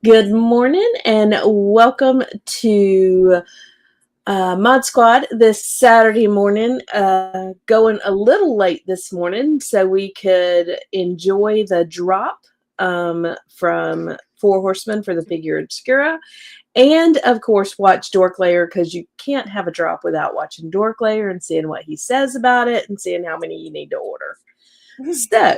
Good morning and welcome to Mod Squad this Saturday morning. Going a little late this morning so we could enjoy the drop from Four Horsemen for the Figure Obscura. And of course, watch Dork Layer because you can't have a drop without watching Dork Layer and seeing what he says about it and seeing how many you need to order. So.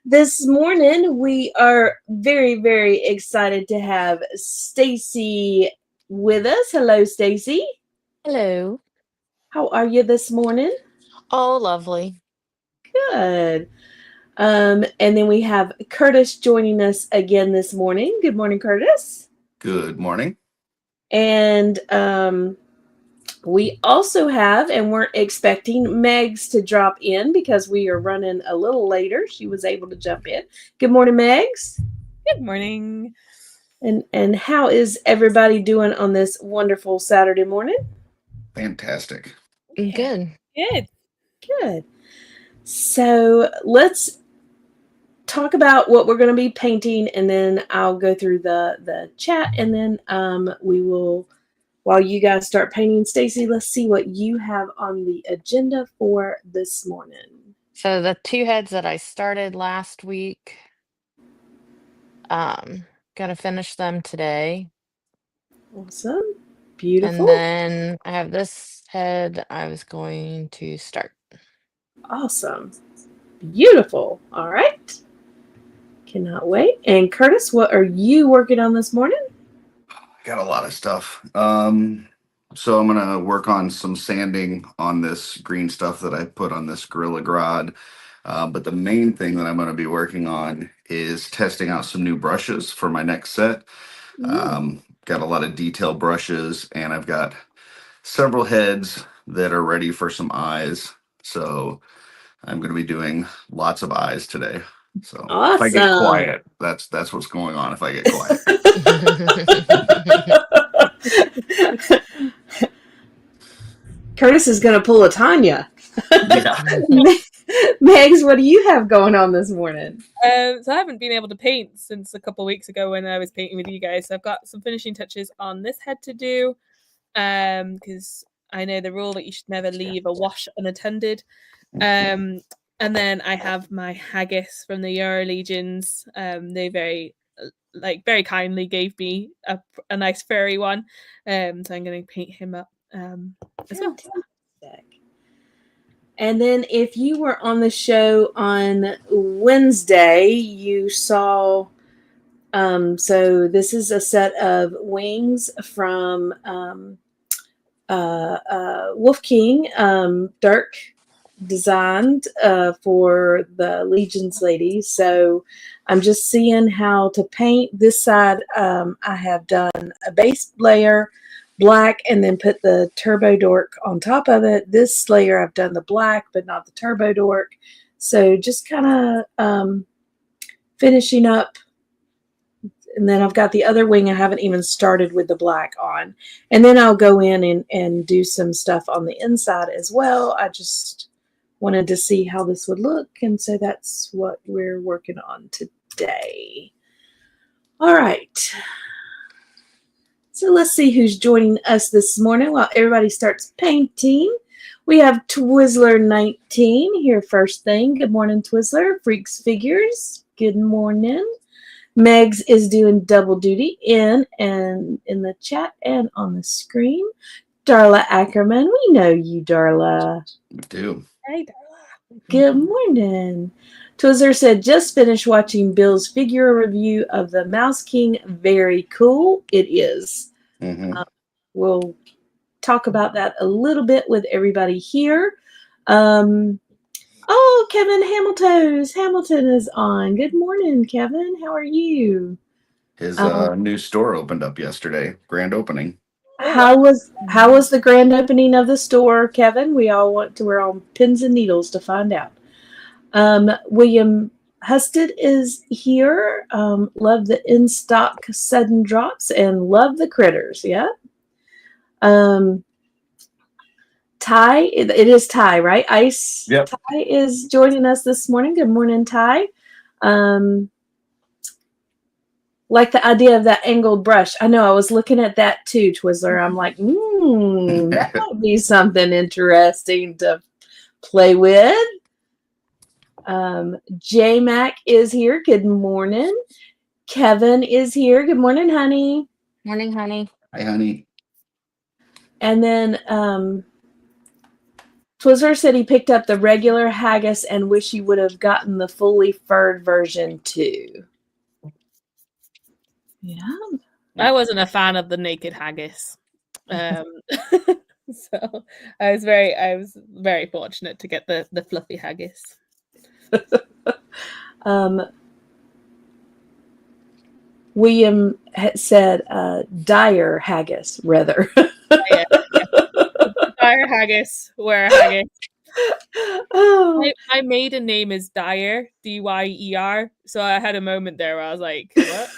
This morning, we are very, very excited to have Stacy with us. Hello, Stacy. Hello. How are you this morning? Oh, lovely. Good. And then we have Curtis joining us again this morning. Good morning, Curtis. Good morning. And we also have, and we're expecting Megs to drop in because we are running a little later. She was able to jump in. Good morning, Megs. Good morning. And how is everybody doing on this wonderful Saturday morning? Fantastic. Good. Good. Good. So let's talk about what we're going to be painting, and then I'll go through the chat, and then we will, while you guys start painting, Stacy, let's see what you have on the agenda for this morning. So the two heads that I started last week, gonna finish them today. Awesome. Beautiful. And then I have this head I was going to start. Awesome. Beautiful. All right. Cannot wait. And Curtis, what are you working on this morning? I got a lot of stuff. So I'm gonna work on some sanding on this green stuff that I put on this Gorilla Grodd. But the main thing that I'm gonna be working on is testing out some new brushes for my next set. Got a lot of detail brushes, and I've got several heads that are ready for some eyes. So I'm gonna be doing lots of eyes today. So Awesome. if I get quiet, that's what's going on. If I get quiet. Curtis is going to pull a Tanya. Yeah. Megs, what do you have going on this morning? So I haven't been able to paint since a couple of weeks ago when I was painting with you guys. So I've got some finishing touches on this head to do, because I know the rule that you should never leave a wash unattended. And then I have my haggis from the Euro Legions. They very kindly gave me a nice furry one. So I'm going to paint him up as well. And then if you were on the show on Wednesday, you saw, so this is a set of wings from Wolf King, Dirk designed for the Legions ladies. So I'm just seeing how to paint this side. I have done a base layer black and then put the Turbo Dork on top of it. This layer I've done the black but not the Turbo Dork. So just kind of finishing up. And then I've got the other wing I haven't even started with the black on. And then I'll go in and do some stuff on the inside as well. I just wanted to see how this would look. And so that's what we're working on today. All right. So let's see who's joining us this morning while everybody starts painting. We have Twizzler19 here first thing. Good morning, Twizzler. Freaks Figures. Good morning. Megs is doing double duty in the chat and on the screen. Darla Ackerman, we know you, Darla. We do. Hey, Darla. Good morning. Twizzler said, just finished watching Bill's figure review of the Mouse King. Very cool. It is. Mm-hmm. We'll talk about that a little bit with everybody here. Oh, Kevin Hamilton is on. Good morning, Kevin. How are you? His new store opened up yesterday. Grand opening. How was the grand opening of the store, Kevin? We're on pins and needles to find out. William Husted is here. Love the in-stock sudden drops and love the critters. Yeah. Ty, it is Ty, right? Ice. Yep. Ty is joining us this morning. Good morning, Ty. like the idea of that angled brush. I know I was looking at that too, Twizzler. I'm like, that might be something interesting to play with. J Mac is here. Good morning. Kevin is here. Good morning, honey. Morning, honey. Hi, honey. And then Twizzler said he picked up the regular haggis and wish he would have gotten the fully furred version too. Yeah. I wasn't a fan of the naked haggis. So I was very fortunate to get the fluffy haggis. William said dire haggis, rather. Yeah. Dyer haggis, wear haggis. Oh. My maiden name is Dyer, Dyer. So I had a moment there where I was like, what?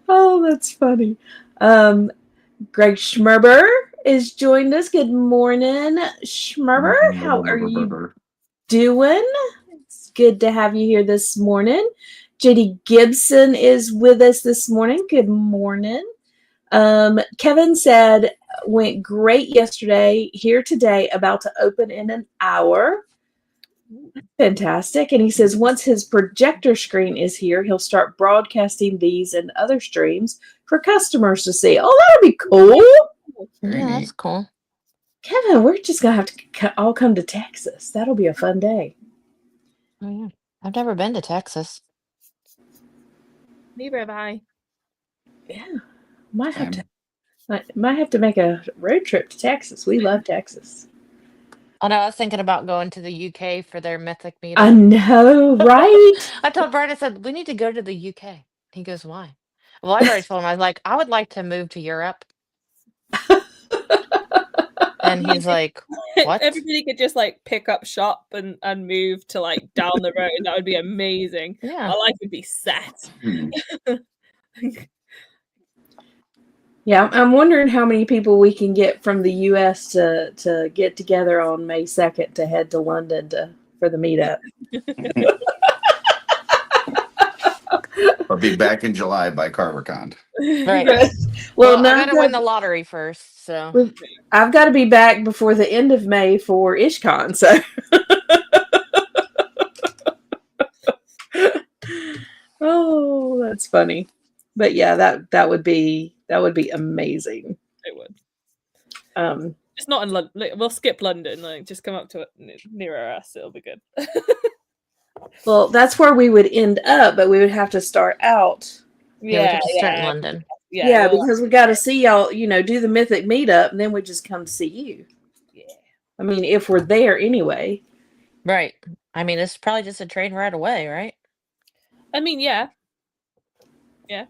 Oh, that's funny. Greg Schmerber is joined us. Good morning, Schmerber. How are you doing? It's good to have you here this morning. JD Gibson is with us this morning. Good morning. Kevin said, went great yesterday, here today, about to open in an hour. Fantastic. And he says once his projector screen is here, he'll start broadcasting these and other streams for customers to see. Oh, that'll be cool. Yeah, that's cool. Kevin, we're just going to have to all come to Texas. That'll be a fun day. Oh, yeah. I've never been to Texas. Neither have I. Yeah. Might have to make a road trip to Texas. We love Texas. Oh, no, I was thinking about going to the UK for their Mythic meetup. I know, right? I told Brad, I said, we need to go to the UK. He goes, why? Well, I already told him, I was like, I would like to move to Europe. And he's like, what? Everybody could just like pick up shop and move to like down the road. That would be amazing. Yeah. My life would be set. Yeah, I'm wondering how many people we can get from the U.S. to get together on May 2nd to head to London for the meetup. I'll be back in July by CarverCon. Right. Well, I now gotta win the lottery first, so I've got to be back before the end of May for IshCon. So, oh, that's funny. But yeah, that would be amazing. It would. It's not in London. We'll skip London. Like, just come up to it nearer us. It'll be good. Well, that's where we would end up, but we would have to start out. yeah, we could just start in London. Yeah, because we got to see y'all, do the Mythic meetup, and then we just come to see you. Yeah. I mean, if we're there anyway. Right. I mean, it's probably just a train right away, right? I mean, yeah. Yeah.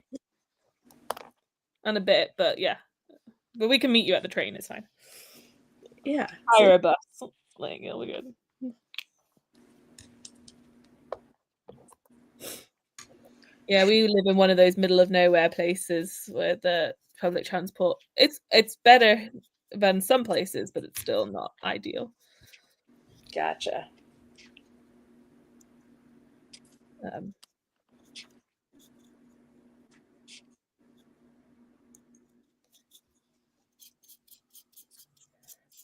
And a bit, but yeah. But we can meet you at the train, it's fine. Yeah. Hire a bus. Like, it'll be good. Yeah, we live in one of those middle of nowhere places where the public transport it's better than some places, but it's still not ideal. Gotcha.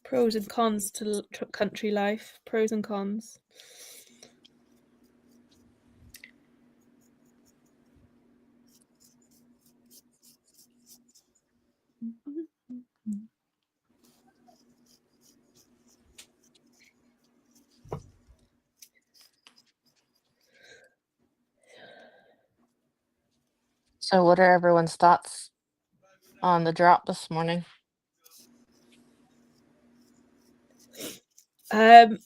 Pros and cons to country life. Pros and cons. So what are everyone's thoughts on the drop this morning? It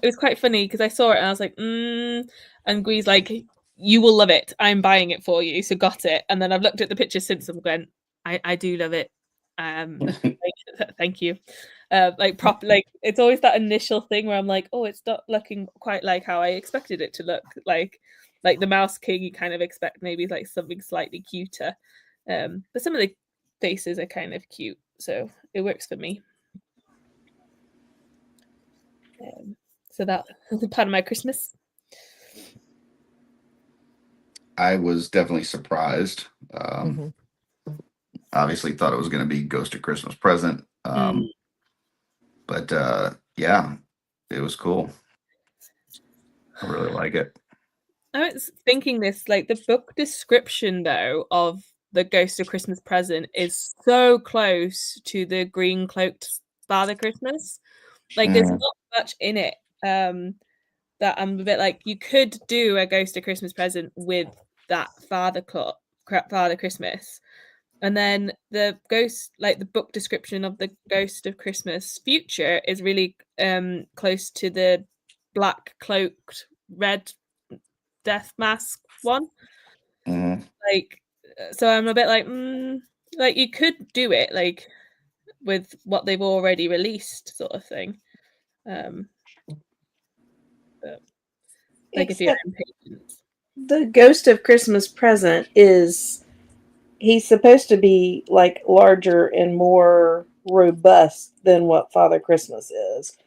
was quite funny because I saw it and I was like, and Gui's like, you will love it. I'm buying it for you. So got it. And then I've looked at the pictures since and went, I do love it. Thank you. It's always that initial thing where I'm like, oh, it's not looking quite like how I expected it to look. Like the Mouse King, you kind of expect maybe like something slightly cuter. But some of the faces are kind of cute, so it works for me. So that was part of my Christmas. I was definitely surprised. Mhm. Obviously thought it was going to be Ghost of Christmas Present. Mm. But yeah, it was cool. I really like it. I was thinking this, like the book description though of the Ghost of Christmas Present is so close to the green cloaked Father Christmas. Like there's Mhm. not much in it that I'm a bit like you could do a Ghost of Christmas Present with that Father Christmas. And then the ghost, like the book description of the Ghost of Christmas Future is really close to the black cloaked red death mask one. Mhm. Like so I'm a bit like you could do it like with what they've already released sort of thing. Um but like if you're Except impatient. the Ghost of Christmas Present is he's supposed to be like larger and more robust than what Father Christmas is.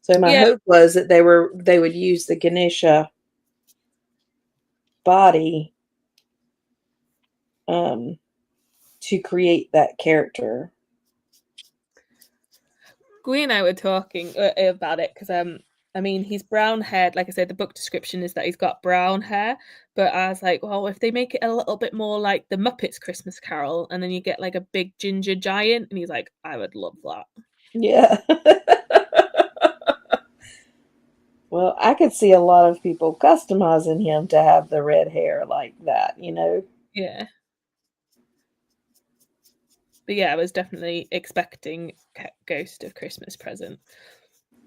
So my Yeah, hope was that they would use the Ganesha body um, to create that character. Gui and I were talking about it because I mean he's brown haired. Like I said, the book description is that he's got brown hair. But I was like, well, if they make it a little bit more like the Muppets Christmas Carol, and then you get like a big ginger giant, and he's like, I would love that. Yeah. Well, I could see a lot of people customizing him to have the red hair like that, you know? Yeah. But yeah, I was definitely expecting Ghost of Christmas Present.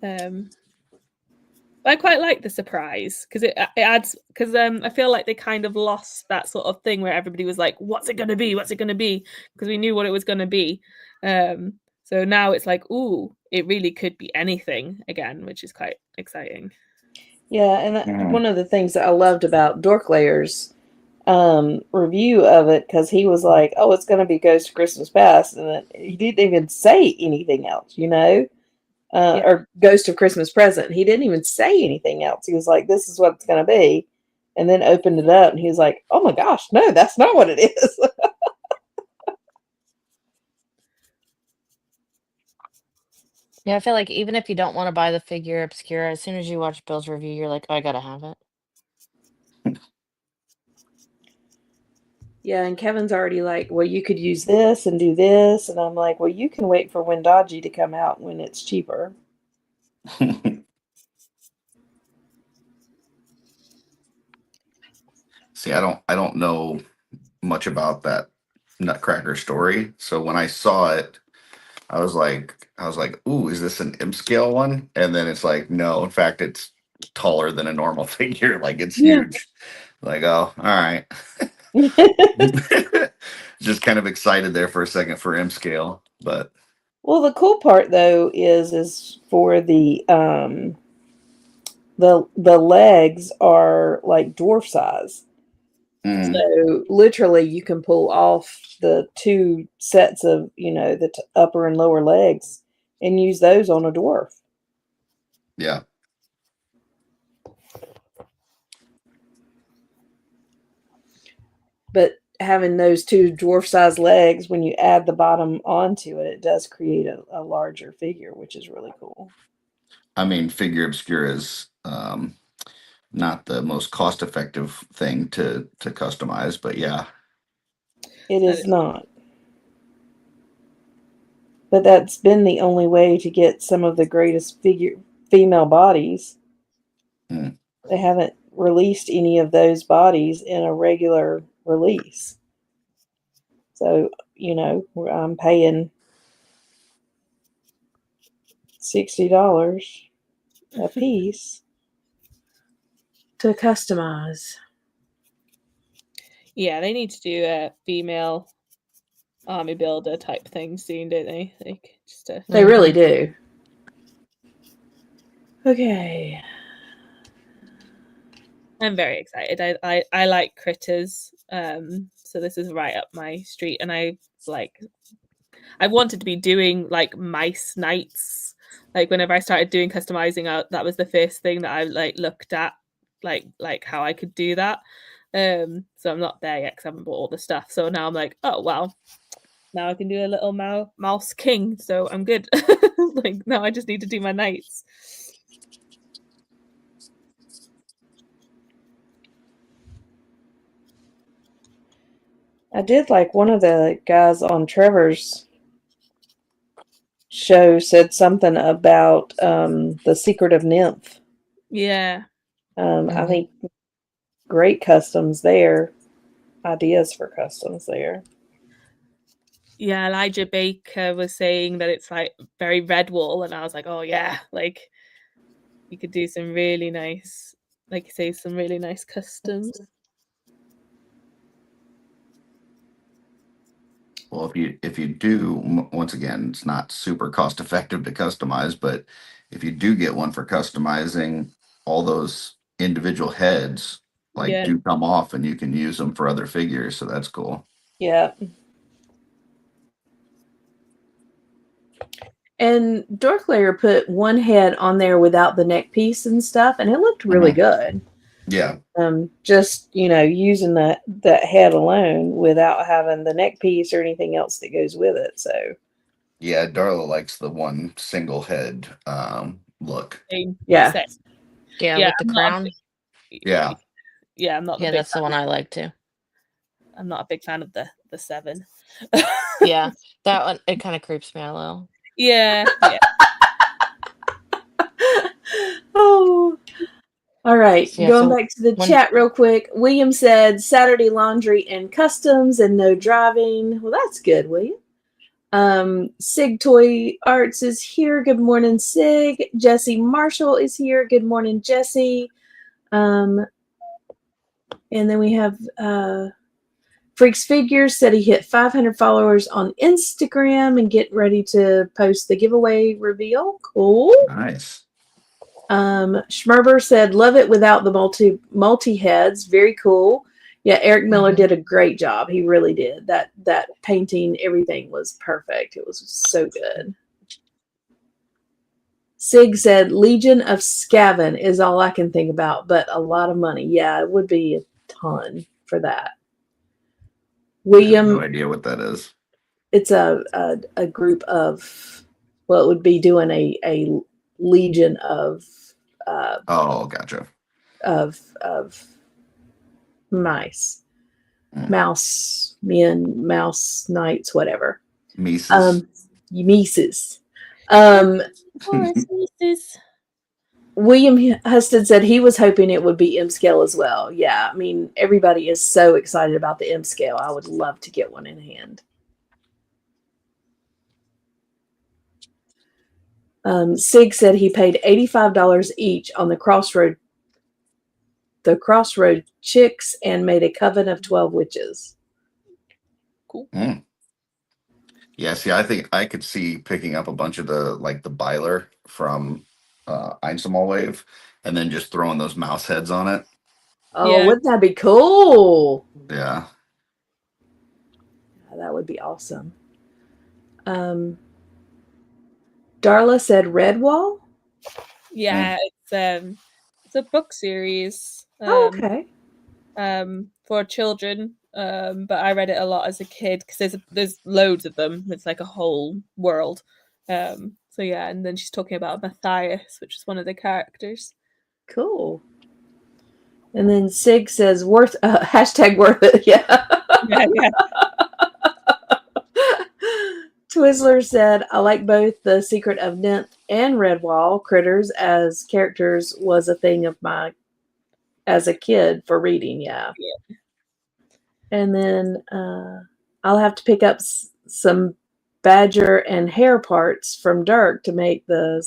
I quite like the surprise because it adds because I feel like they kind of lost that sort of thing where everybody was like, "What's it gonna be? What's it gonna be?" Because we knew what it was gonna be. So now it's like, "Ooh, it really could be anything again," which is quite exciting. Yeah, and Mhm. one of the things that I loved about Dorklayer's review of it, because he was like, "Oh, it's going to be Ghost of Christmas Past," and he didn't even say anything else, you know, Yeah, or Ghost of Christmas Present. He didn't even say anything else. He was like, "This is what it's going to be," and then opened it up, and he was like, "Oh my gosh, no, that's not what it is." Yeah, I feel like even if you don't want to buy the figure obscura, as soon as you watch Bill's review, you're like, oh, I gotta have it. Yeah, and Kevin's already like, "Well, you could use this and do this," and I'm like, "Well, you can wait for Wendaji to come out when it's cheaper." See, I don't know much about that Nutcracker story. So when I saw it, I was like, ooh, is this an imp scale one? And then it's like, no, in fact, it's taller than a normal figure. Like it's Yeah. huge. Like, oh, all right. Just kind of excited there for a second for imp scale, but Well, the cool part though is for the legs are like dwarf size. mm, So literally you can pull off the two sets of, you know, the upper and lower legs and use those on a dwarf. yeah. But having those two dwarf size legs, when you add the bottom onto it, it does create a larger figure, which is really cool. I mean, figure obscura is not the most cost effective thing to customize, but yeah. It that is is not. But that's been the only way to get some of the greatest female bodies. Mm. They haven't released any of those bodies in a regular release. So, you know, I'm paying $60 a piece to customize. yeah. They need to do a female army builder type thing soon, don't they? Like just to They really Mhm. do. Okay. I'm very excited. I like critters. So this is right up my street, and I wanted to be doing like mice nights. Like whenever I started doing customizing out, that was the first thing that I like looked at, like how I could do that. So I'm not there yet because I haven't bought all the stuff. So now I'm like, oh well, now I can do a little mouse king. So I'm good. Like now I just need to do my knights. I did like one of the guys on Trevor's show said something about the Secret of Nymph. Yeah. I think great customs there. Ideas for customs there. Yeah, Elijah Baker was saying that it's like very Redwall, and I was like, oh yeah, like you could do some really nice, like you say, some really nice customs. Well, if you do, once again, it's not super cost effective to customize, but if you do get one for customizing, all those individual heads like Yeah. do come off, and you can use them for other figures. So that's cool. Yeah. And Dorklayer put one head on there without the neck piece and stuff, and it looked really good. Yeah. Just using that head alone without having the neck piece or anything else that goes with it. So Yeah, Darla likes the one single head look. yeah. Yeah, Yeah, with the crown. Yeah. Yeah, I'm not. Yeah, that's the one I like too. I'm not a big fan of the 7. Yeah, that one, it kind of creeps me out a little. Yeah. Oh. All right. So, yeah, Going so back to the chat real quick. William said Saturday laundry and customs and no driving. Well, that's good, William. Sig Toy Arts is here. Good morning, Sig. Jesse Marshall is here. Good morning, Jesse. And then we have Freaks Figures said he hit 500 followers on Instagram and getting ready to post the giveaway reveal. Cool. Nice. Schmerber said, love it without the multi heads. Very cool. Yeah, Eric Miller did a great job. He really did. That painting, everything was perfect. It was so good. Sig said, Legion of Skaven is all I can think about, but a lot of money. Yeah, it would be a ton for that. William, I have no idea what that is. It's a group of, well, it would be doing a legion of oh, gotcha. Of mice. Mouse men, mouse knights, whatever. Mises. Mises. Mises. William Huston said he was hoping it would be M scale as well. Yeah, I mean, everybody is so excited about the M scale. I would love to get one in hand. Sig said he paid $85 each on the Crossroad Chicks and made a coven of 12 witches. Cool. Yeah, see, I think I could see picking up a bunch of the Byler from Einstein Wave and then just throwing those mouse heads on it. Oh, Yeah. wouldn't that be cool? Yeah. That would be awesome. Darla said Redwall? Yeah, it's a book series. Okay. For children. But I read it a lot as a kid because there's loads of them. It's like a whole world. So yeah, and then she's talking about Matthias, which is one of the characters. Cool. And then Sig says worth hashtag worth it. Yeah. Yeah. Twizzler said, I like both the Secret of Nymph and Redwall critters as characters was a thing of my as a kid for reading. Yeah. And then I'll have to pick up some badger and hare parts from Dirk to make the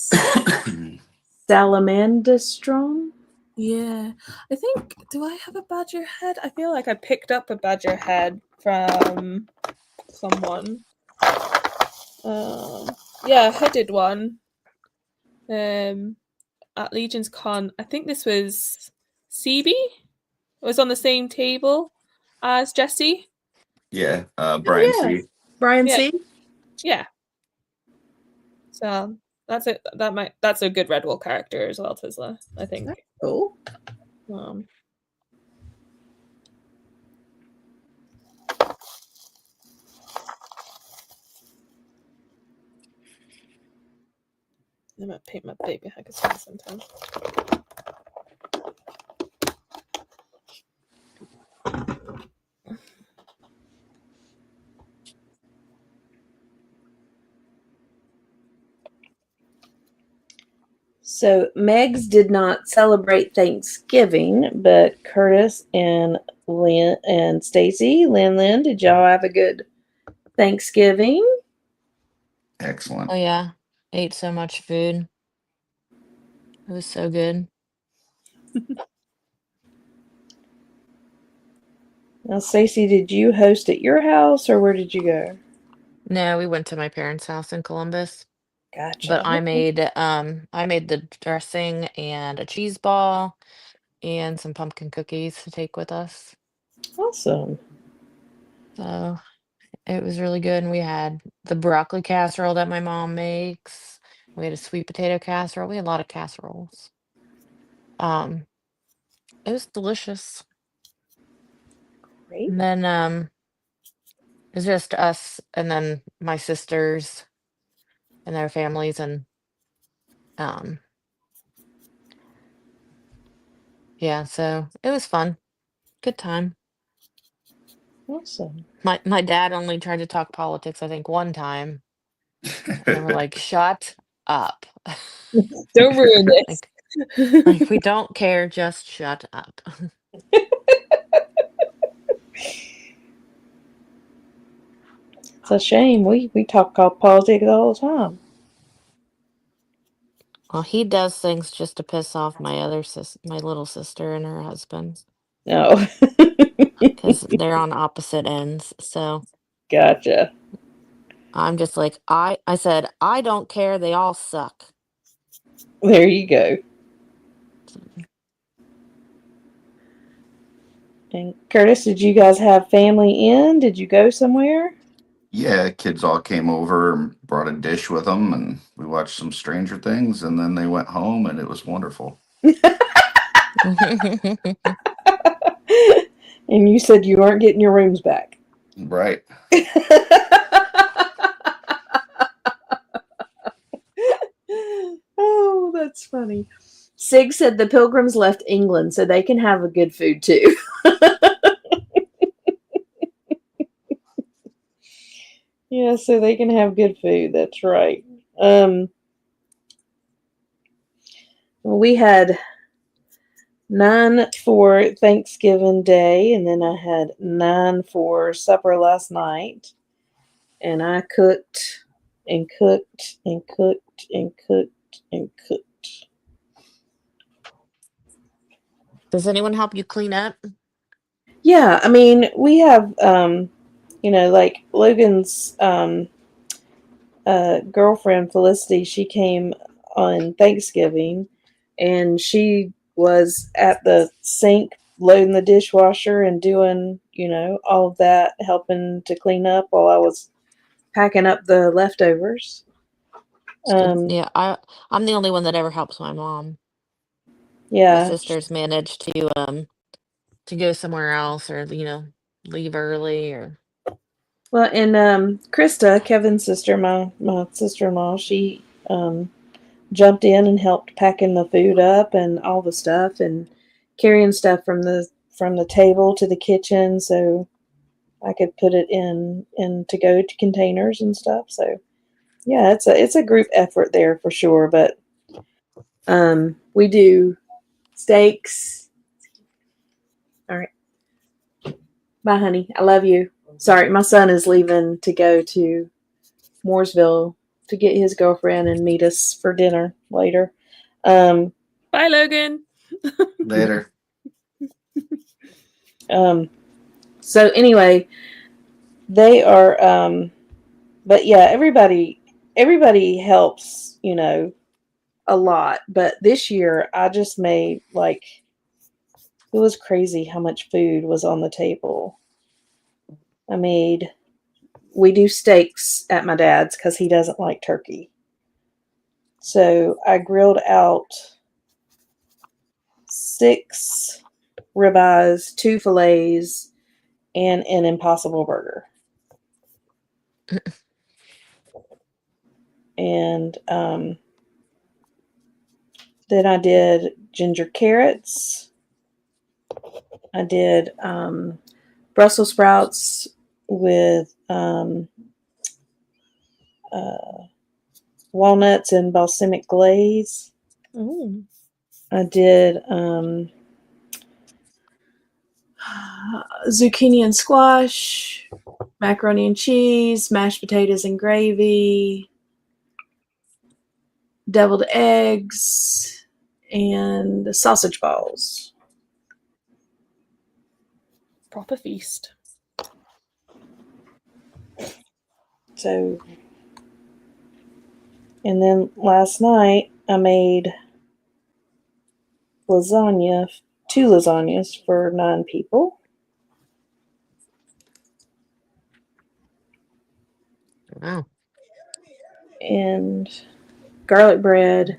Salamandastron. Yeah. I think, do I have a badger head? I feel like I picked up a badger head from someone. Yeah, a hooded one. At Legion's Con. I think this was CB. It was on the same table as Jesse. Yeah, Brian C. Brian Yeah. C. Yeah. So that's it. That's a good Redwall character as well, Twizzler, I think. Cool. I might paint my baby Haggiston sometime. So Megs did not celebrate Thanksgiving, but Curtis and Lynn and Stacy, Lynn, did y'all have a good Thanksgiving? Excellent. Oh yeah, ate so much food. It was so good. Now, Stacy, did you host at your house or where did you go? No, we went to my parents' house in Columbus, Gotcha. but I Okay. made the dressing and a cheese ball and some pumpkin cookies to take with us. Awesome. So it was really good. And we had the broccoli casserole that my mom makes. We had a sweet potato casserole. We had a lot of casseroles. Um, it was delicious. Great. And then it was just us and then my sisters and their families and um yeah, so it was fun. Good time. Awesome. My dad only tried to talk politics, I think, one time, and we're like, "Shut up." Don't ruin this. Like we don't care, just shut up. It's a shame. We talk politics all the time. Well, he does things just to piss off my little sister and her husband, No. because they're on opposite ends. So Gotcha. I'm just like, I said, I don't care, they all suck. There you go. So, And Curtis, did you guys have family in? Did you go somewhere? Yeah, kids all came over and brought a dish with them, and we watched some Stranger Things, and then they went home, and it was wonderful. And you said you aren't getting your rooms back. Right. Oh, that's funny. Sig said the Pilgrims left England so they can have a good food too. Yeah, so they can have good food. That's right. We had none for Thanksgiving Day, and then I had none for supper last night. And I cooked and cooked and cooked and cooked and cooked. Does anyone help you clean up? Yeah, I mean, we have, like Logan's girlfriend Felicity. She came on Thanksgiving, and she was at the sink loading the dishwasher and doing, all of that, helping to clean up while I was packing up the leftovers. It's good. Yeah, I'm the only one that ever helps my mom. My Yeah. sisters managed to go somewhere else or leave early or Well, and Krista, Kevin's sister, my sister-in-law, she jumped in and helped packing the food up and all the stuff and carrying stuff from the table to the kitchen so I could put it in to go to containers and stuff. So yeah, it's a group effort there for sure. But we do steaks. All right. Bye, honey. I love you. Sorry, my son is leaving to go to Mooresville to get his girlfriend and meet us for dinner later. Bye, Logan. Later. So anyway, they are but yeah, everybody helps, a lot. But this year I just made it was crazy how much food was on the table. We do steaks at my dad's because he doesn't like turkey. So I grilled out 6 ribeyes, 2 fillets, and an Impossible Burger. And Then I did ginger carrots. I did Brussels sprouts with walnuts and balsamic glaze. Ooh. I did zucchini and squash, macaroni and cheese, mashed potatoes and gravy, deviled eggs, and sausage balls. Proper feast. So, and then last night I made lasagna, 2 lasagnas for 9 people. Wow. And garlic bread.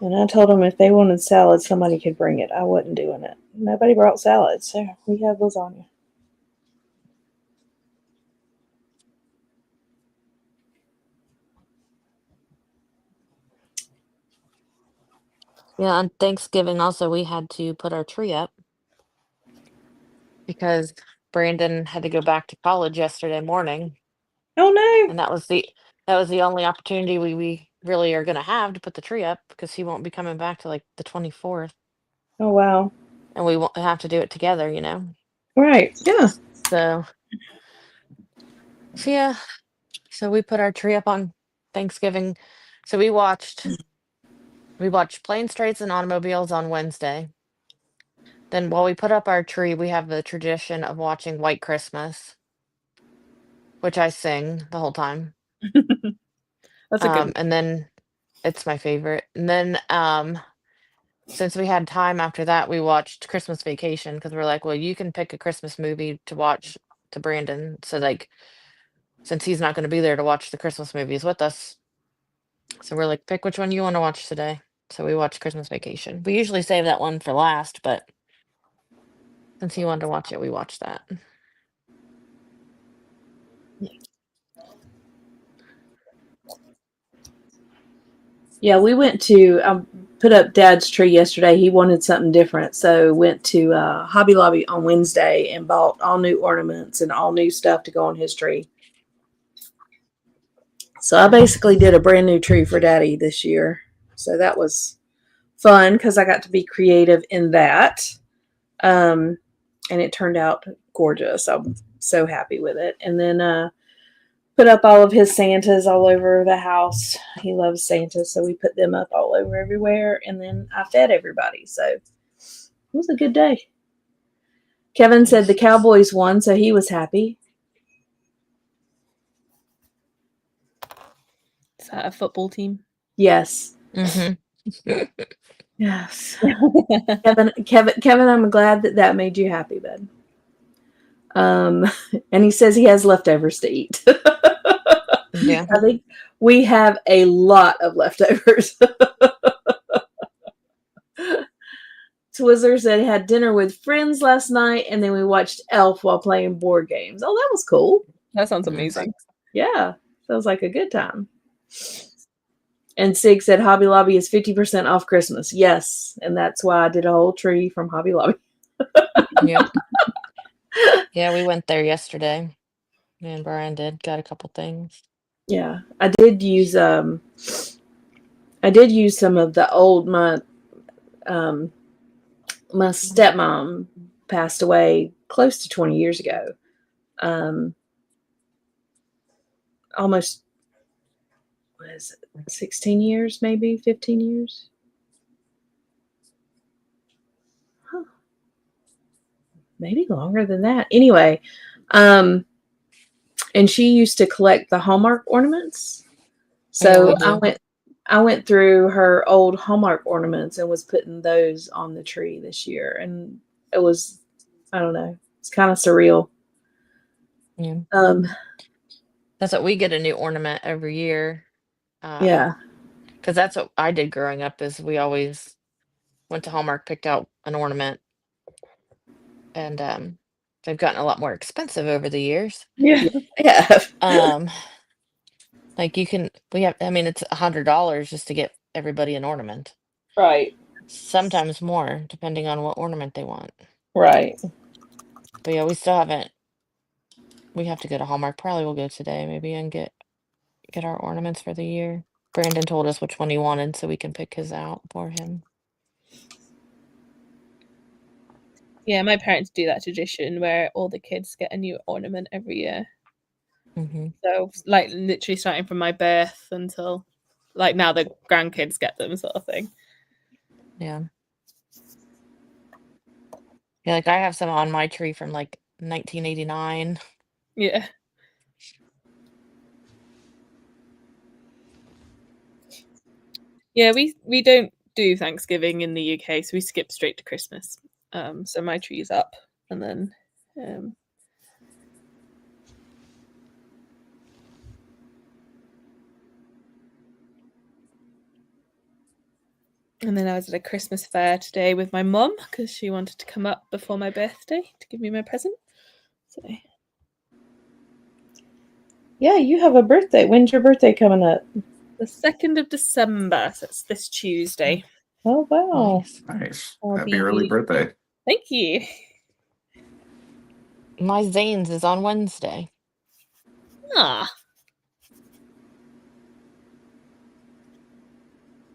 And I told them if they wanted salad, somebody could bring it. I wasn't doing it. Nobody brought salad, so we had lasagna. Yeah, on Thanksgiving also we had to put our tree up because Brandon had to go back to college yesterday morning, Oh no! and that was the only opportunity we really are gonna have to put the tree up because he won't be coming back to like the 24th, Oh wow! and we won't have to do it together, you know. Right? Yeah. So yeah, so we put our tree up on Thanksgiving. So we watched Planes, Trains, and Automobiles on Wednesday. Then while we put up our tree, we have the tradition of watching White Christmas, which I sing the whole time. That's a good one. And then it's my favorite. And then since we had time after that, we watched Christmas Vacation because we're like, well, you can pick a Christmas movie to watch to Brandon. So like, since he's not going to be there to watch the Christmas movies with us, so we're like, pick which one you want to watch today. So we watched Christmas Vacation. We usually save that one for last, but since he wanted to watch it, we watched that. Yeah, we went to put up Dad's tree yesterday. He wanted something different, so went to Hobby Lobby on Wednesday and bought all new ornaments and all new stuff to go on his tree. So I basically did a brand new tree for Daddy this year. So that was fun because I got to be creative in that. And it turned out gorgeous. I'm so happy with it. And then put up all of his Santas all over the house. He loves Santa, so we put them up all over everywhere. And then I fed everybody. So it was a good day. Kevin said the Cowboys won, so he was happy. Is that a football team? Yes. Mm-hmm. Yes. Kevin, I'm glad that made you happy, bud. And he says he has leftovers to eat. Yeah. I think we have a lot of leftovers. Twizzler said had dinner with friends last night, and then we watched Elf while playing board games. Oh, that was cool. That sounds amazing. Yeah, sounds like a good time. And Sig said Hobby Lobby is 50% off Christmas. Yes, and that's why I did a whole tree from Hobby Lobby. Yep. Yeah, we went there yesterday. Me and Brian did. Got a couple things. Yeah, I did use some of the old my stepmom passed away close to 20 years ago. Almost, what is it, 16 years, maybe 15 years? Huh. Maybe longer than that. Anyway, and she used to collect the Hallmark ornaments. So I went through her old Hallmark ornaments and was putting those on the tree this year. And it was, I don't know, it's kind of surreal. Yeah. That's what we get, a new ornament every year. Yeah. Because that's what I did growing up, is we always went to Hallmark, picked out an ornament. And they've gotten a lot more expensive over the years. Yeah. Yeah. Like it's $100 just to get everybody an ornament. Right. Sometimes more, depending on what ornament they want. Right. But yeah, we still haven't. We have to go to Hallmark. Probably we'll go today, maybe, and get our ornaments for the year. Brandon told us which one he wanted, so we can pick his out for him. Yeah, my parents do that tradition where all the kids get a new ornament every year. Hmm. So, like, literally starting from my birth until, like, now the grandkids get them, sort of thing. Yeah. Yeah, like I have some on my tree from like 1989. Yeah. Yeah, we don't do Thanksgiving in the UK, so we skip straight to Christmas. So my tree's up, and then I was at a Christmas fair today with my mum because she wanted to come up before my birthday to give me my present. So Yeah, you have a birthday. When's your birthday coming up? the 2nd of December, so it's this Tuesday. Oh, wow. Nice. Nice. I'll Happy early be- birthday. Thank you. My Zane's is on Wednesday. Ah.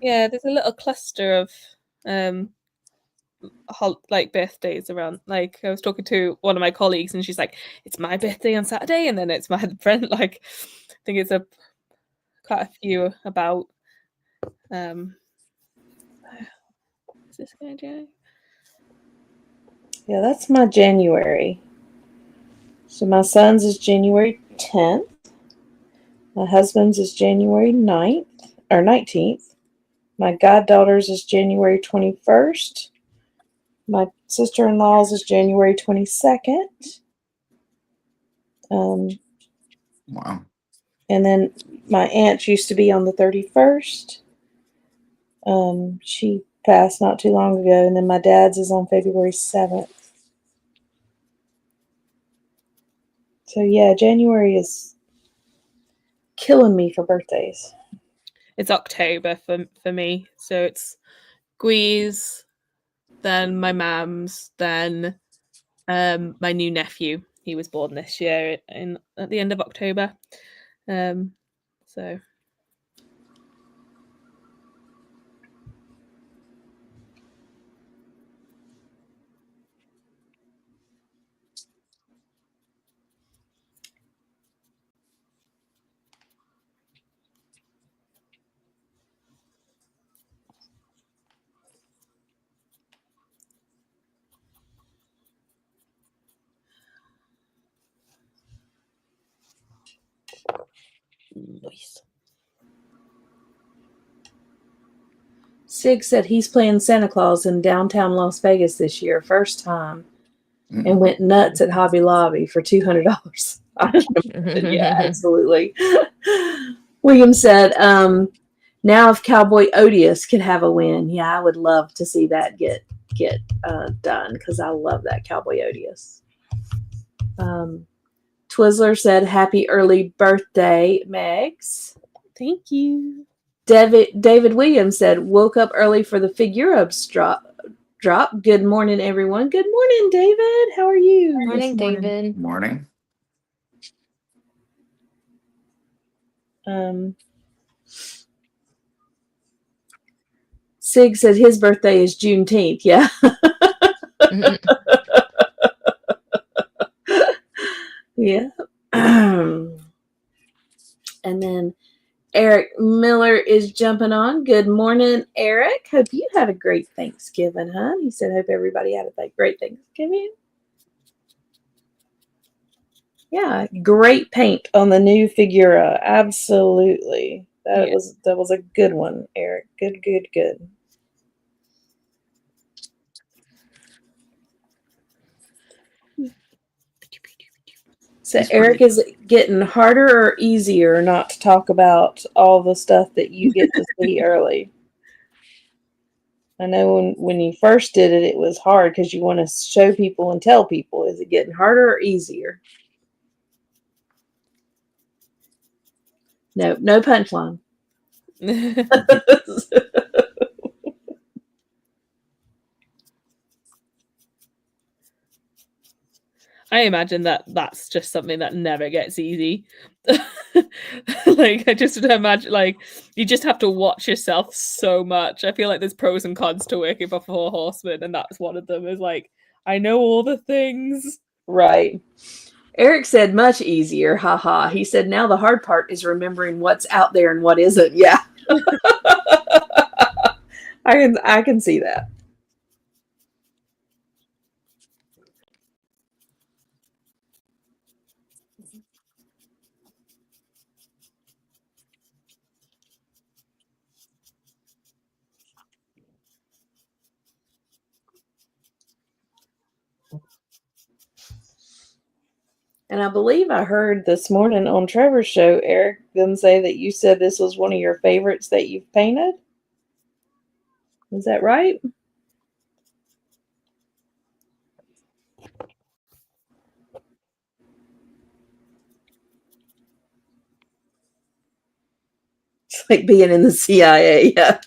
Yeah, there's a little cluster of like birthdays around. Like I was talking to one of my colleagues and she's like, it's my birthday on Saturday and then it's my friend, like I think it's quite a few about is this going to Yeah, that's my January. So my son's is January 10th. My husband's is January 9th or 19th. My goddaughter's is January 21st. My sister-in-law's is January 22nd. Wow. And then my aunt's used to be on the 31st. She passed not too long ago. And then my dad's is on February 7th. So yeah, January is killing me for birthdays. it's October for me. So it's Gwee's, then my mum's, then my new nephew. He was born this year at the end of October. So nice. Sig said he's playing Santa Claus in downtown Las Vegas this year, first time, and went nuts at Hobby Lobby for $200. Yeah, absolutely. William said, now if Cowboy Odious could have a win, yeah, I would love to see that get done because I love that Cowboy Odious. Twizzler said, happy early birthday, Megs. Thank you. David Williams said, woke up early for the Figueroa's drop. Good morning, everyone. Good morning, David. How are you? Morning, David. Morning. Sig said his birthday is Juneteenth. Yeah. Yeah. And then Eric Miller is jumping on. Good morning, Eric. Hope you had a great Thanksgiving, huh? He said, hope everybody had a great Thanksgiving. Yeah, great paint on the new Figura. Absolutely. That was a good one, Eric. Good. So Eric, is it getting harder or easier not to talk about all the stuff that you get to see early? I know when you first did it, it was hard because you want to show people and tell people. Is it getting harder or easier? No punchline. I imagine that that's just something that never gets easy. Like, I just imagine, like, you just have to watch yourself so much. I feel like there's pros and cons to working for Four Horsemen, and that's one of them. Is like, I know all the things. Right. Eric said much easier. Haha. He said now the hard part is remembering what's out there and what isn't. Yeah. I can see that. And I believe I heard this morning on Trevor's show, Eric, them say that you said this was one of your favorites that you've painted. Is that right? It's like being in the CIA. Yeah.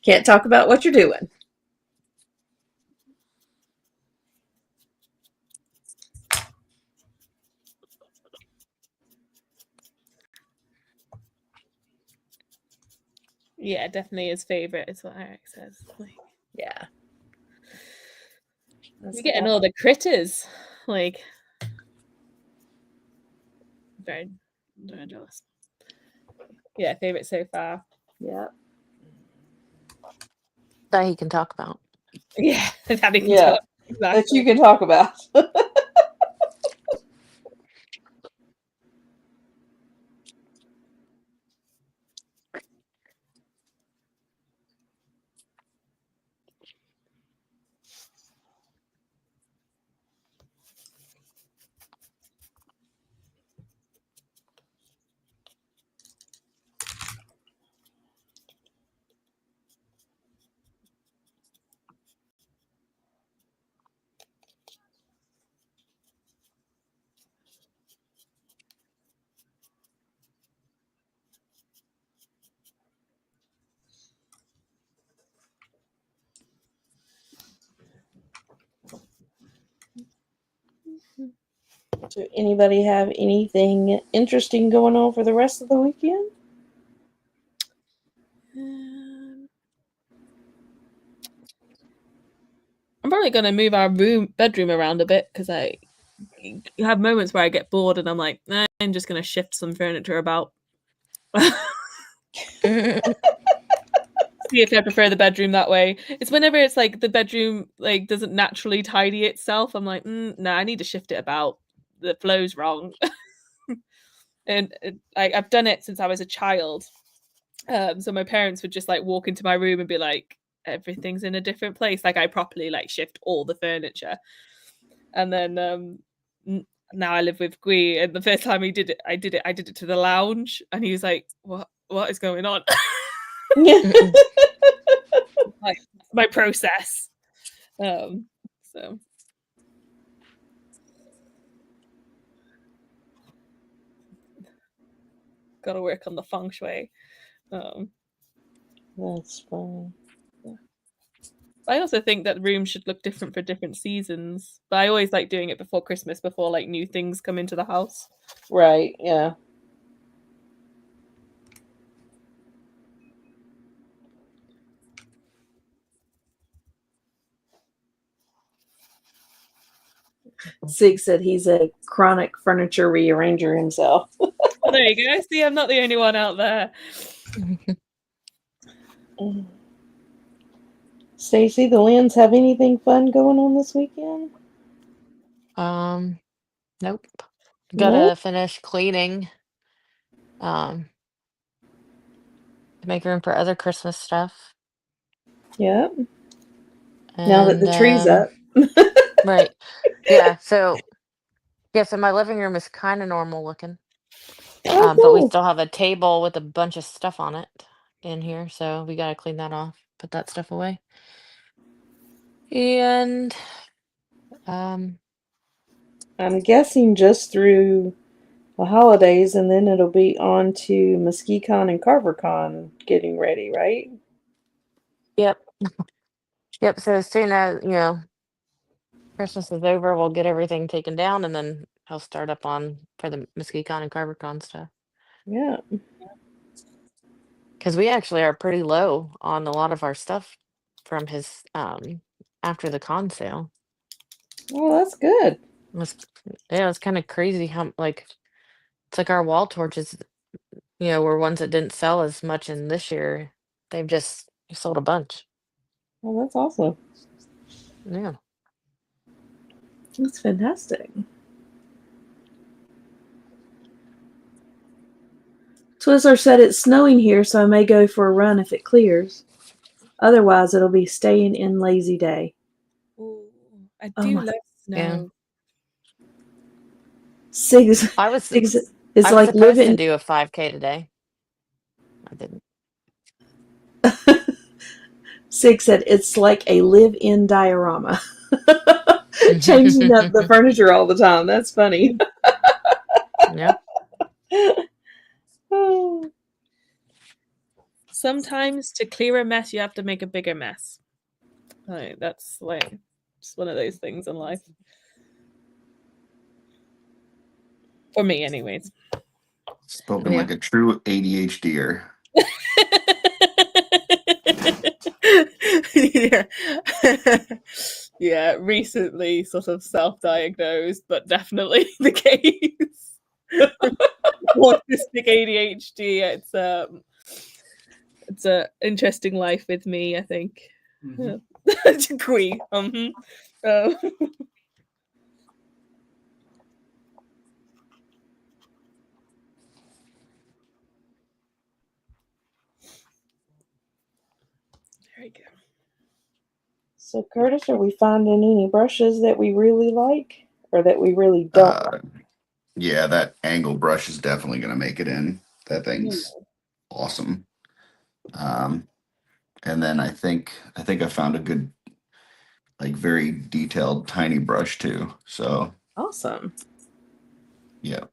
Can't talk about what you're doing. Yeah, definitely his favorite is what Eric says. Like, Yeah. you're getting all the critters. Like, very, very jealous. Yeah, favorite so far. Yeah. That he can talk about. Yeah, that he can Yeah. talk. Exactly. That you can talk about. Do anybody have anything interesting going on for the rest of the weekend? I'm probably going to move our bedroom around a bit because I have moments where I get bored and I'm like, I'm just going to shift some furniture about. See if I prefer the bedroom that way. It's whenever it's like the bedroom like doesn't naturally tidy itself. I'm like, no, I need to shift it about. The flow's wrong. And I've done it since I was a child. So my parents would just like walk into my room and be like, everything's in a different place. Like I properly like shift all the furniture. And then now I live with Gui, and the first time I did it to the lounge, and he was like, what is going on? Like my process. So gotta work on the feng shui. That's fine. I also think that rooms should look different for different seasons. But I always like doing it before Christmas, before like new things come into the house. Right, yeah. Sig said he's a chronic furniture rearranger himself. Well, there you go. See, I'm not the only one out there. Stacy, the Lynns have anything fun going on this weekend? Nope. Gotta Nope. finish cleaning. To make room for other Christmas stuff. Yep. And, Now that the tree's up. Right. Yeah. So my living room is kind of normal looking. Oh, But we cool. still have a table with a bunch of stuff on it in here, so we gotta clean that off, put that stuff away. And I'm guessing just through the holidays, and then it'll be on to MuskeeCon and CarverCon getting ready, right? yep. Yep. So as soon as Christmas is over, we'll get everything taken down, and then he'll start up on for the MesquiteCon and CarverCon stuff. Yeah. Because we actually are pretty low on a lot of our stuff from his after the con sale. Well, that's good. It was, yeah, it's kind of crazy how like it's like our wall torches, were ones that didn't sell as much in this year. They've just sold a bunch. Well, that's awesome. Yeah. That's fantastic. Twizzler said it's snowing here, so I may go for a run if it clears. Otherwise, it'll be staying in lazy day. Ooh, I Oh do my- love snow. Six I was is I was like supposed to living. do a 5K today. I didn't. Six said it's like a live-in diorama. Changing up the furniture all the time. That's funny. Yeah. Oh. Sometimes to clear a mess, you have to make a bigger mess. That's like just one of those things in life. For me, anyways. Spoken Yeah. like a true ADHDer. Yeah. Yeah, recently sort of self-diagnosed, but definitely the case. Autistic ADHD. It's a interesting life with me, I think. Mhm. Agree. There we go. So, Curtis, are we finding any brushes that we really like or that we really don't like? Yeah, that angle brush is definitely going to make it in. That thing's awesome. And then I think I found a good, like, very detailed tiny brush too. So Awesome. yeah.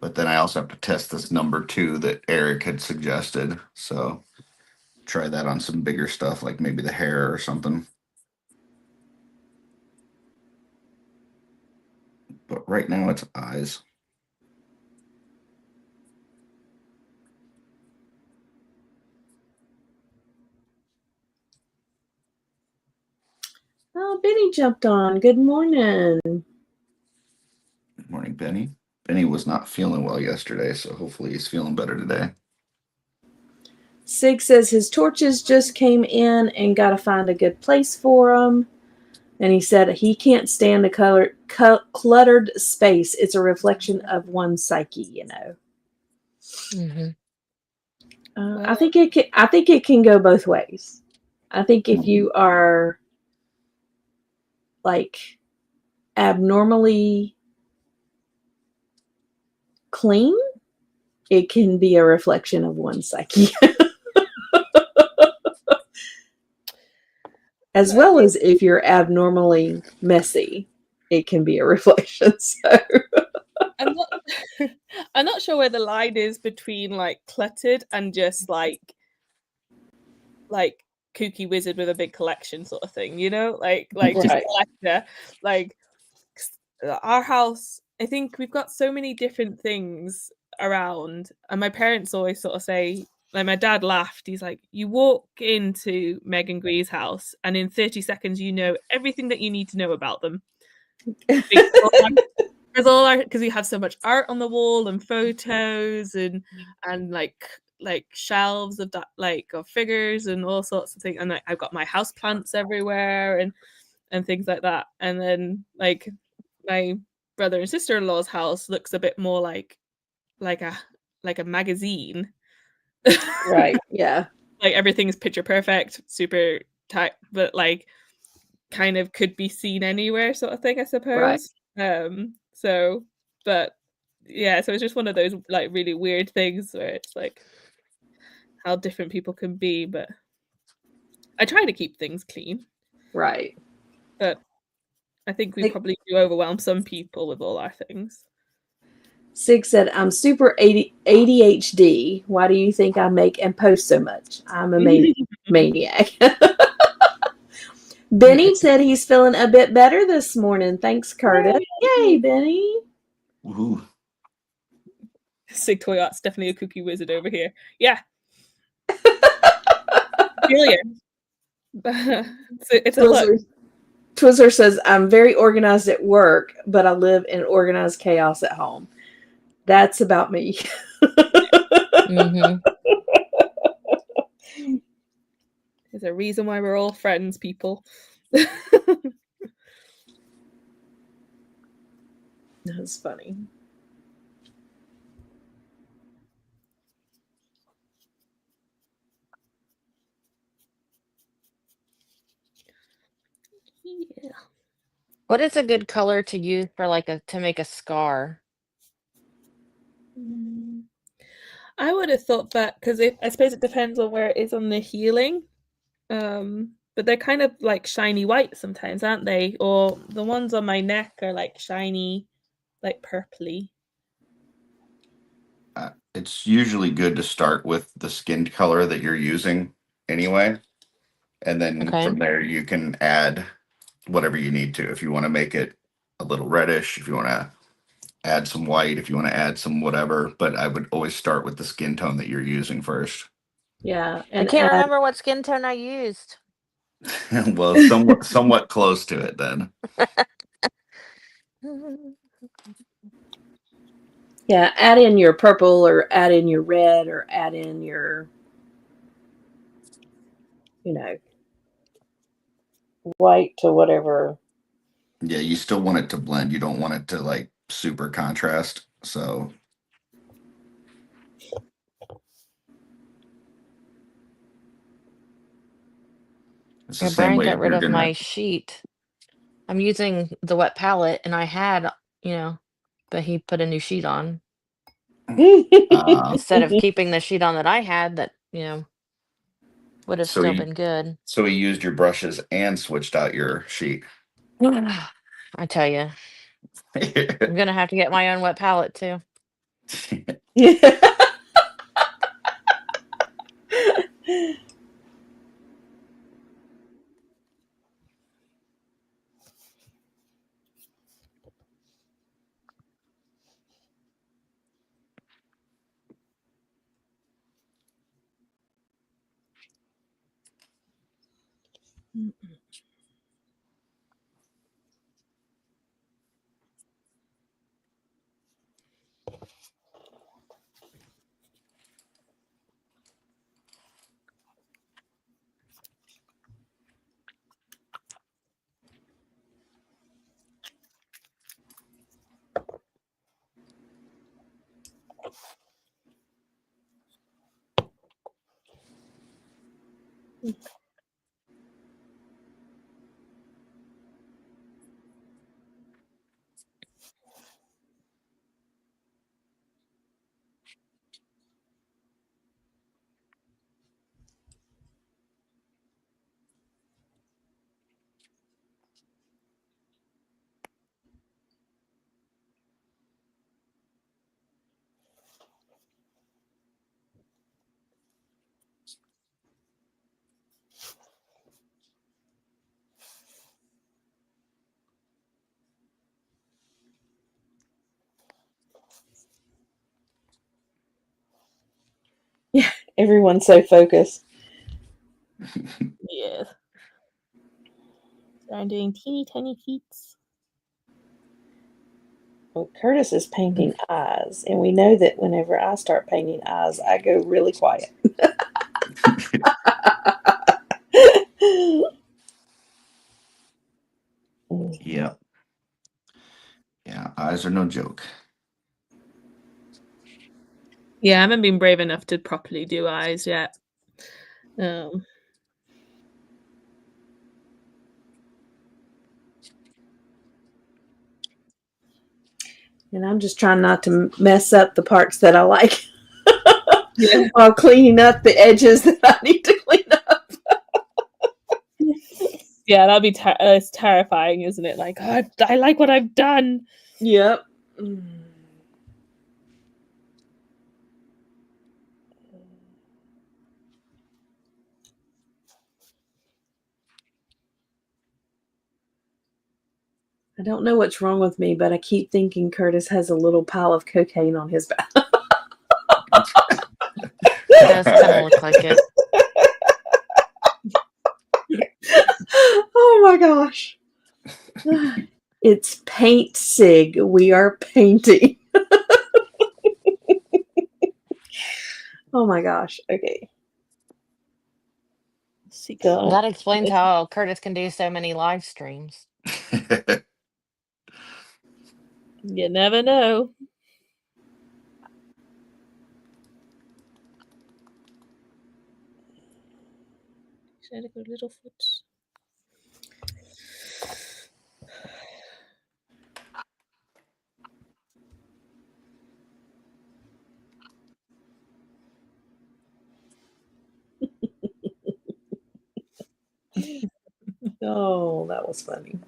But then I also have to test this number 2 that Eric had suggested. So try that on some bigger stuff, like maybe the hair or something. But right now it's eyes. Oh, Benny jumped on. Good morning. Good morning, Benny. Benny was not feeling well yesterday, so hopefully he's feeling better today. Sig says his torches just came in and got to find a good place for them. And he said he can't stand the cluttered space. It's a reflection of one's psyche, Mm-hmm. I think it can go both ways. I think if you are like abnormally clean, it can be a reflection of one's psyche. As well as if you're abnormally messy, it can be a reflection. So I'm not sure where the line is between like cluttered and just like kooky wizard with a big collection sort of thing, like just Right. collector. Like our house, I think we've got so many different things around, and my parents always sort of say, like, my dad laughed. He's like, you walk into Megan Gree's house, and in 30 seconds, you know everything that you need to know about them. Because we have so much art on the wall and photos and like shelves of that, like of figures and all sorts of things, and like, I've got my house plants everywhere and things like that. And then like my brother and sister-in-law's house looks a bit more like a magazine. right, yeah, Like everything's picture perfect, super tight, but like kind of could be seen anywhere sort of thing, I suppose. So but yeah, so it's just one of those like really weird things where it's like how different people can be, but I try to keep things clean. right. But I think we probably do overwhelm some people with all our things. Sig said, I'm super ADHD. Why do you think I make and post so much? I'm a maniac. Benny said he's feeling a bit better this morning. Thanks, Curtis. Yay, Benny. Woohoo. Sig Toy Art's definitely a cookie wizard over here. Yeah. Feel you. It's a look. Twizzler says, I'm very organized at work, but I live in organized chaos at home. That's about me. Mm-hmm. There's a reason why we're all friends, people. That's funny. Yeah. What is a good color to use for to make a scar? I would have thought that because I suppose it depends on where it is on the healing. But they're kind of like shiny white sometimes, aren't they? Or the ones on my neck are like shiny, like purpley. It's usually good to start with the skin color that you're using anyway. And then Okay. from there, you can add whatever you need to. If you want to make it a little reddish, if you want to add some white, if you want to add some whatever. But I would always start with the skin tone that you're using first. Yeah. I And can't remember what skin tone I used. Well, somewhat close to it then. yeah, add in your purple or add in your red or add in your, white to whatever. Yeah, you still want it to blend. You don't want it to like super contrast. So it's the Yeah, same Brian way got if rid you're of gonna. my sheet. I'm using the wet palette, and I had, but he put a new sheet on instead of keeping the sheet on that I had. That would have So still he been good. so he used your brushes and switched out your sheet. I tell you, I'm gonna have to get my own wet palette too. Yeah. Yeah, everyone's so focused. Yeah. So I'm doing teeny tiny feet. Well, Curtis is painting eyes, and we know that whenever I start painting eyes, I go really quiet. Yeah. Yeah, eyes are no joke. Yeah, I haven't been brave enough to properly do eyes yet. And I'm just trying not to mess up the parts that I like Yeah. while cleaning up the edges that I need to clean up. Yeah, that'd be it's terrifying, isn't it? Like, oh, I like what I've done. Yep. I don't know what's wrong with me, but I keep thinking Curtis has a little pile of cocaine on his back. It does kind of look like it. Oh my gosh. It's paint sig. We are painting. Oh my gosh. Okay. Secret. That explains how Curtis can do so many live streams. You never know. Should I go little foot? Oh, that was funny.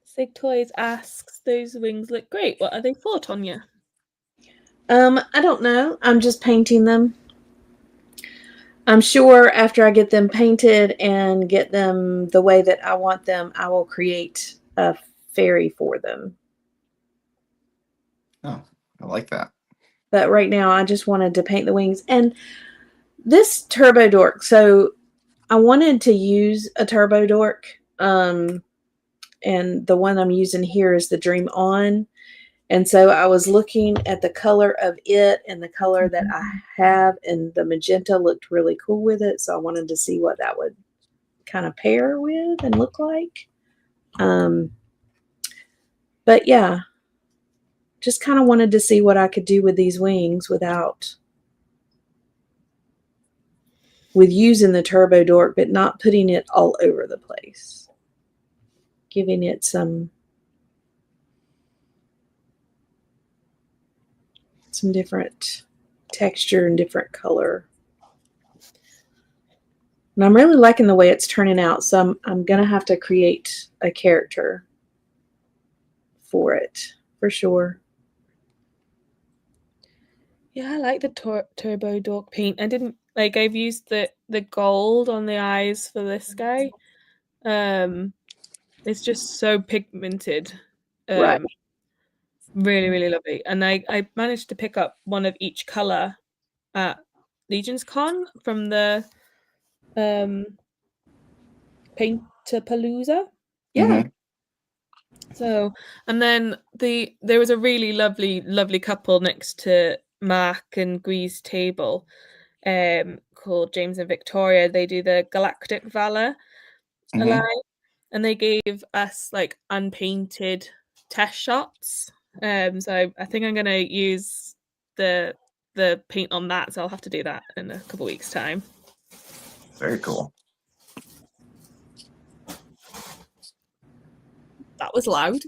Sig Toys asks, those wings look great. What are they for, Tonya? I don't know. I'm just painting them. I'm sure after I get them painted and get them the way that I want them, I will create a fairy for them. Oh, I like that. But right now, I just wanted to paint the wings. And this Turbo Dork, so I wanted to use a Turbo Dork. And the one I'm using here is the Dream On. And so I was looking at the color of it and the color that I have, and the magenta looked really cool with it. So I wanted to see what that would kind of pair with and look like. But yeah, just kind of wanted to see what I could do with these wings with using the Turbo Dork, but not putting it all over the place. Giving it some different texture and different color. And I'm really liking the way it's turning out. So I'm going to have to create a character for it, for sure. Yeah, I like the Turbo Dork paint. I've used the gold on the eyes for this guy. It's just so pigmented. Right. Really, really lovely. And I managed to pick up one of each color at Legion's Con from the Painterpalooza. Yeah. So, and then there was a really lovely couple next to Mark and Gree's table, called James and Victoria. They do the Galactic Valor line, and they gave us like unpainted test shots. So I think I'm gonna use the paint on that. So I'll have to do that in a couple weeks' time. Very cool. That was loud.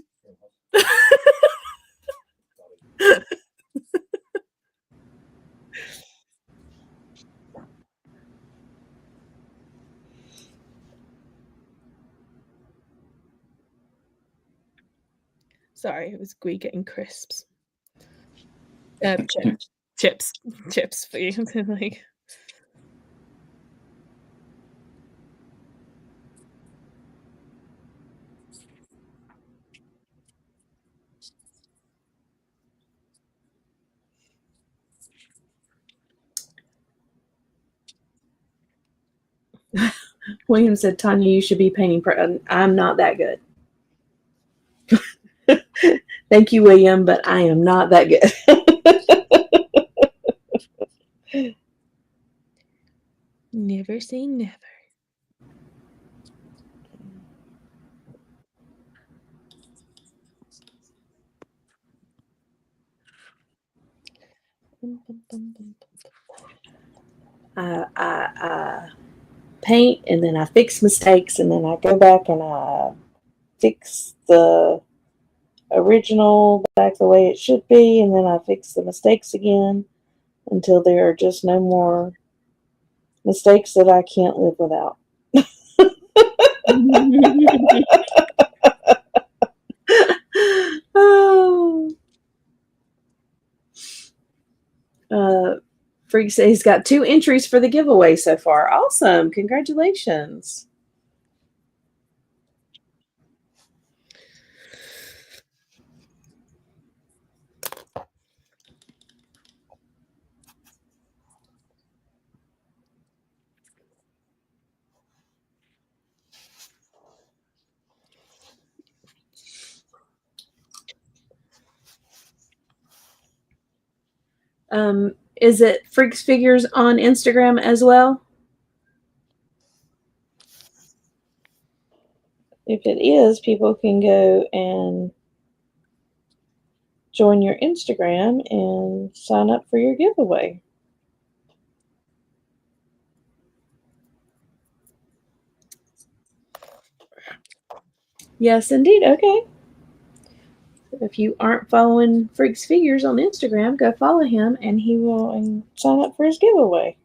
Sorry, it was Gree getting crisps. Chips for you. Like, William said, Tanya, you should be painting. I'm not that good. Thank you, William, but I am not that good. Never say never. I paint and then I fix mistakes and then I go back and I fix the original back the way it should be and then I fix the mistakes again until there are just no more mistakes that I can't live without. Oh. Freak says he's got 2 entries for the giveaway so far. Awesome. Congratulations. Is it Freaks Figures on Instagram as well? If it is, people can go and join your Instagram and sign up for your giveaway. Yes, indeed. Okay. If you aren't following Freaks Figures on Instagram, go follow him and he will sign up for his giveaway.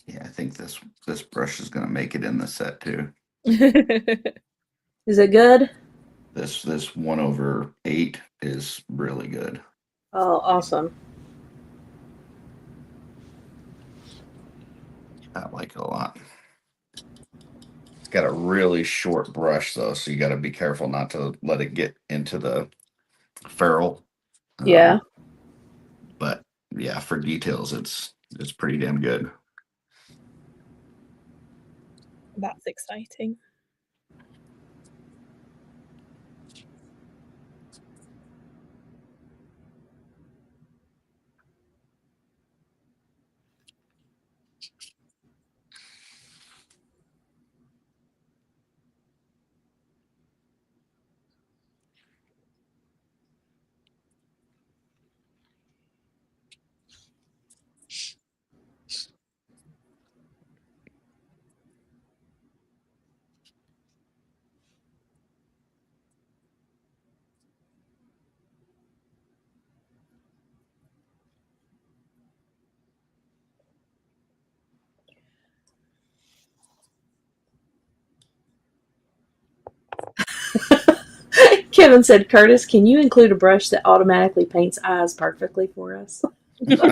Yeah, I think this brush is gonna make it in the set too. Is it good? This 1/8 is really good. Oh, awesome. I like it a lot. It's got a really short brush though, so you got to be careful not to let it get into the ferrule. Yeah. But yeah, for details, it's pretty damn good. That's exciting. Kevin said, Curtis, can you include a brush that automatically paints eyes perfectly for us? If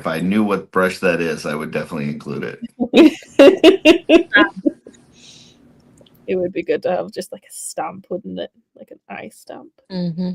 I knew what brush that is, I would definitely include it. It would be good to have just like a stamp, wouldn't it? Like an eye stamp. Mm-hmm.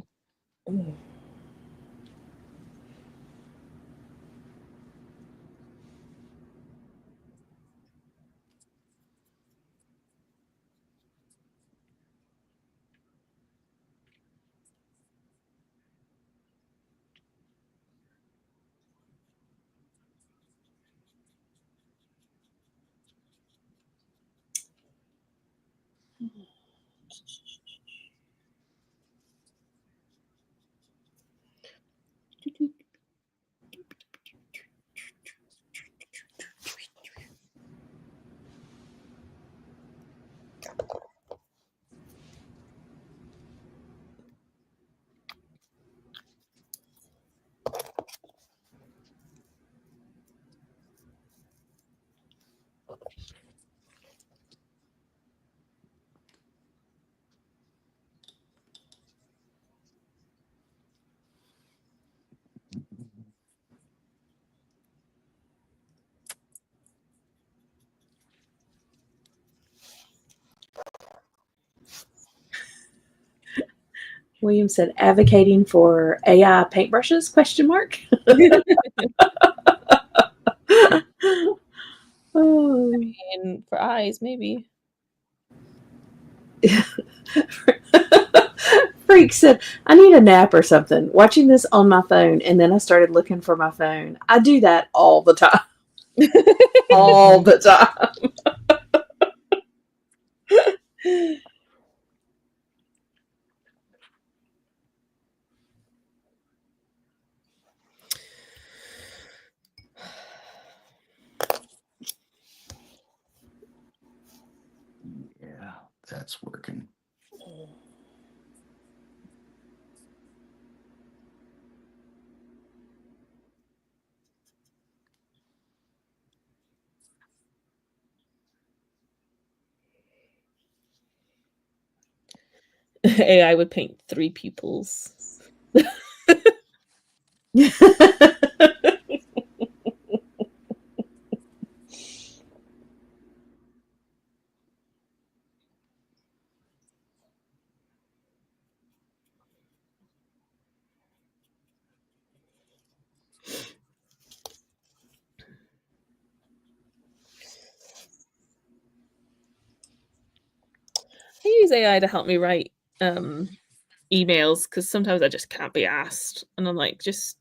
William said, advocating for AI paintbrushes, question mark. Oh. And for eyes, maybe. Freak said, I need a nap or something. Watching this on my phone, and then I started looking for my phone. I do that all the time. All the time. Yeah, that's working. AI would paint 3 pupils. I use AI to help me write emails because sometimes I just can't be asked, and I'm like, just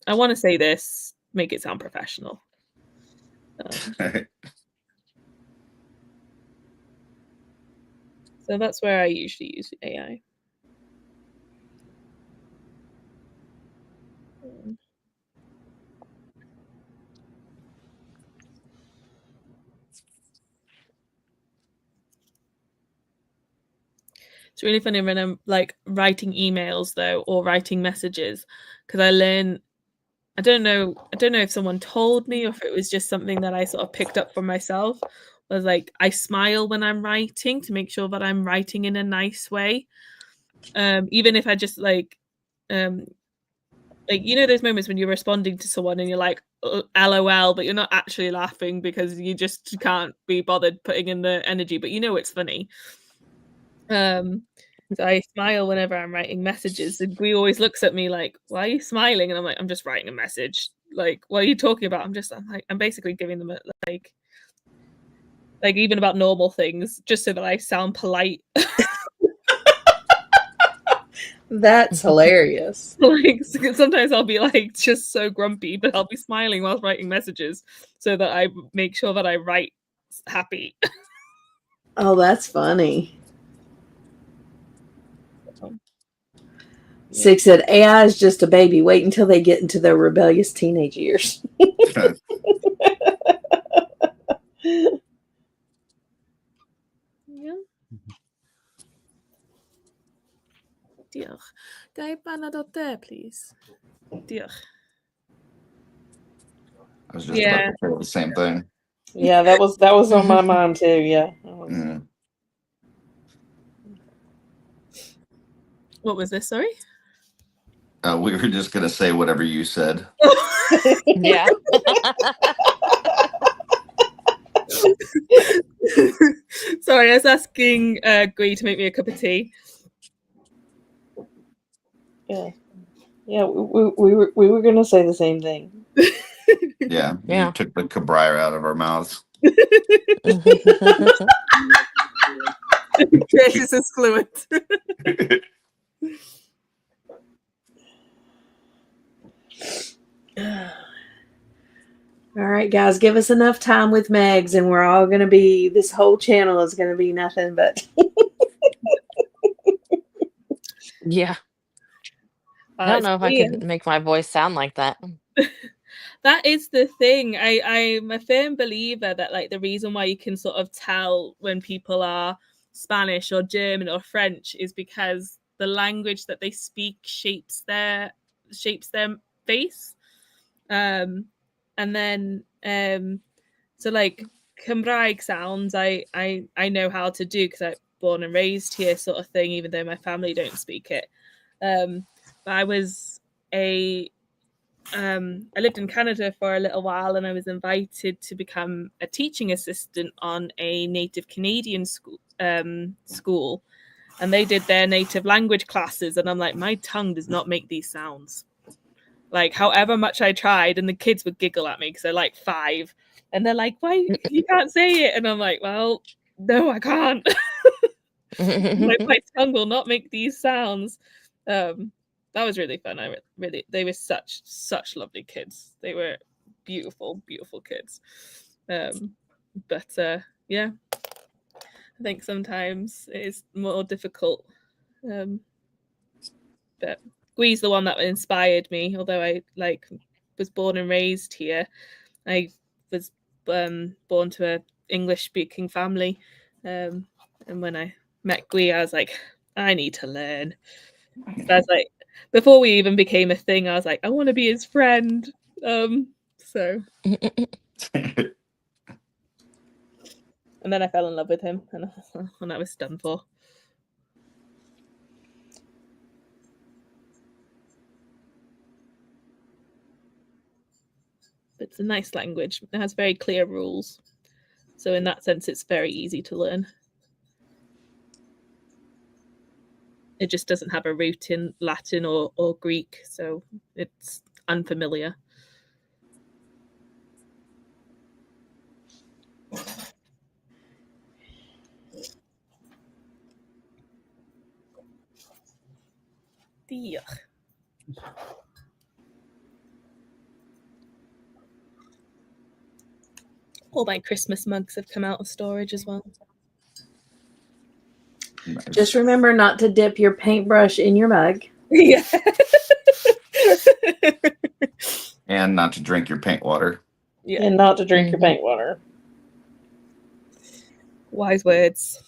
I want to say this, make it sound professional. So that's where I usually use AI. It's really funny when I'm like writing emails though, or writing messages, because I don't know if someone told me or if it was just something that I sort of picked up for myself. Was like I smile when I'm writing to make sure that I'm writing in a nice way. Even if I just like those moments when you're responding to someone and you're like LOL, but you're not actually laughing because you just can't be bothered putting in the energy, but it's funny. So I smile whenever I'm writing messages. And Gui always looks at me like, "Why are you smiling?" And I'm like, "I'm just writing a message. Like, what are you talking about?" I'm basically giving them like even about normal things, just so that I sound polite. That's hilarious. Like sometimes I'll be like just so grumpy, but I'll be smiling whilst writing messages, so that I make sure that I write happy. Oh, that's funny. Six said, AI is just a baby. Wait until they get into their rebellious teenage years. Yeah. Diolch. Gai banad o te, please. Diolch. I was just about to say the same thing. Yeah, that was on my mind too. Yeah. Mm. What was this? Sorry. We were just gonna say whatever you said. Yeah. Sorry, I was asking Gui to make me a cup of tea. Yeah. Yeah, we were gonna say the same thing. Yeah, Yeah. you took the Cabriar out of our mouths. Trace is fluent. All right, guys, give us enough time with Megs, and we're all gonna be. This whole channel is gonna be nothing but. Yeah. I don't know if I could make my voice sound like that. That is the thing. I'm a firm believer that like the reason why you can sort of tell when people are Spanish or German or French is because the language that they speak shapes their face. And then so like Cymraeg sounds I know how to do because I'm born and raised here, sort of thing, even though my family don't speak it. But I lived in Canada for a little while, and I was invited to become a teaching assistant on a Native Canadian school. and they did their native language classes, and I'm like, my tongue does not make these sounds. Like, however much I tried, and the kids would giggle at me because they're like 5, and they're like, "Why you can't say it?" And I'm like, "Well, no, I can't. my tongue will not make these sounds." That was really fun. They were such lovely kids. They were beautiful, beautiful kids. But yeah, I think sometimes it is more difficult. But Gwee's the one that inspired me. Although I was born and raised here, I was born to a English-speaking family, and when I met Gwee, I was like, I need to learn. So I was like, before we even became a thing, I was like, I want to be his friend. So, and then I fell in love with him, and I was done for. It's a nice language. It has very clear rules. So in that sense, it's very easy to learn. It just doesn't have a root in Latin or Greek, so it's unfamiliar. Dear. All my Christmas mugs have come out of storage as well. Nice. Just remember not to dip your paintbrush in your mug. Yeah. And not to drink your paint water. Yeah. And not to drink your paint water. Wise words.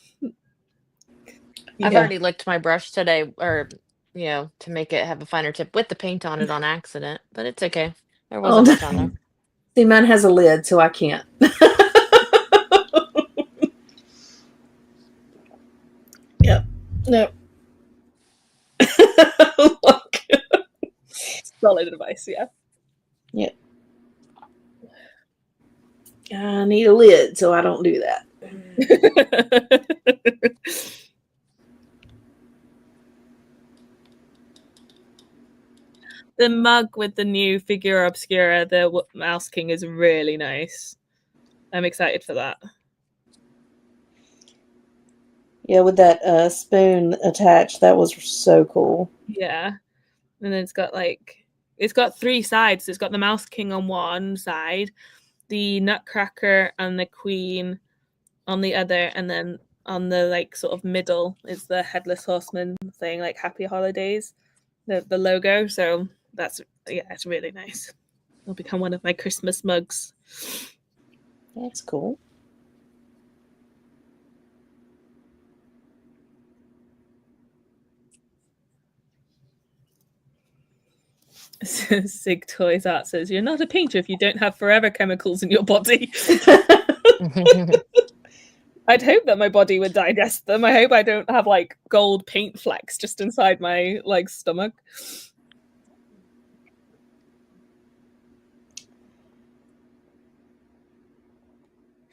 I've already licked my brush today, or to make it have a finer tip with the paint on it on accident, but it's okay. There wasn't much on there. See, mine has a lid, so I can't. Yep. Nope. Solid advice, yeah. Yep. I need a lid, so I don't do that. The mug with the new Figura Obscura, the Mouse King, is really nice. I'm excited for that. Yeah, with that spoon attached, that was so cool. Yeah. And then it's got 3 sides. It's got the Mouse King on one side, the Nutcracker and the Queen on the other, and then on the sort of middle is the Headless Horseman saying Happy Holidays, the logo. So it's really nice. It'll become one of my Christmas mugs. That's cool. Sig Toys Art says, "You're not a painter if you don't have forever chemicals in your body." I'd hope that my body would digest them. I hope I don't have gold paint flecks just inside my stomach.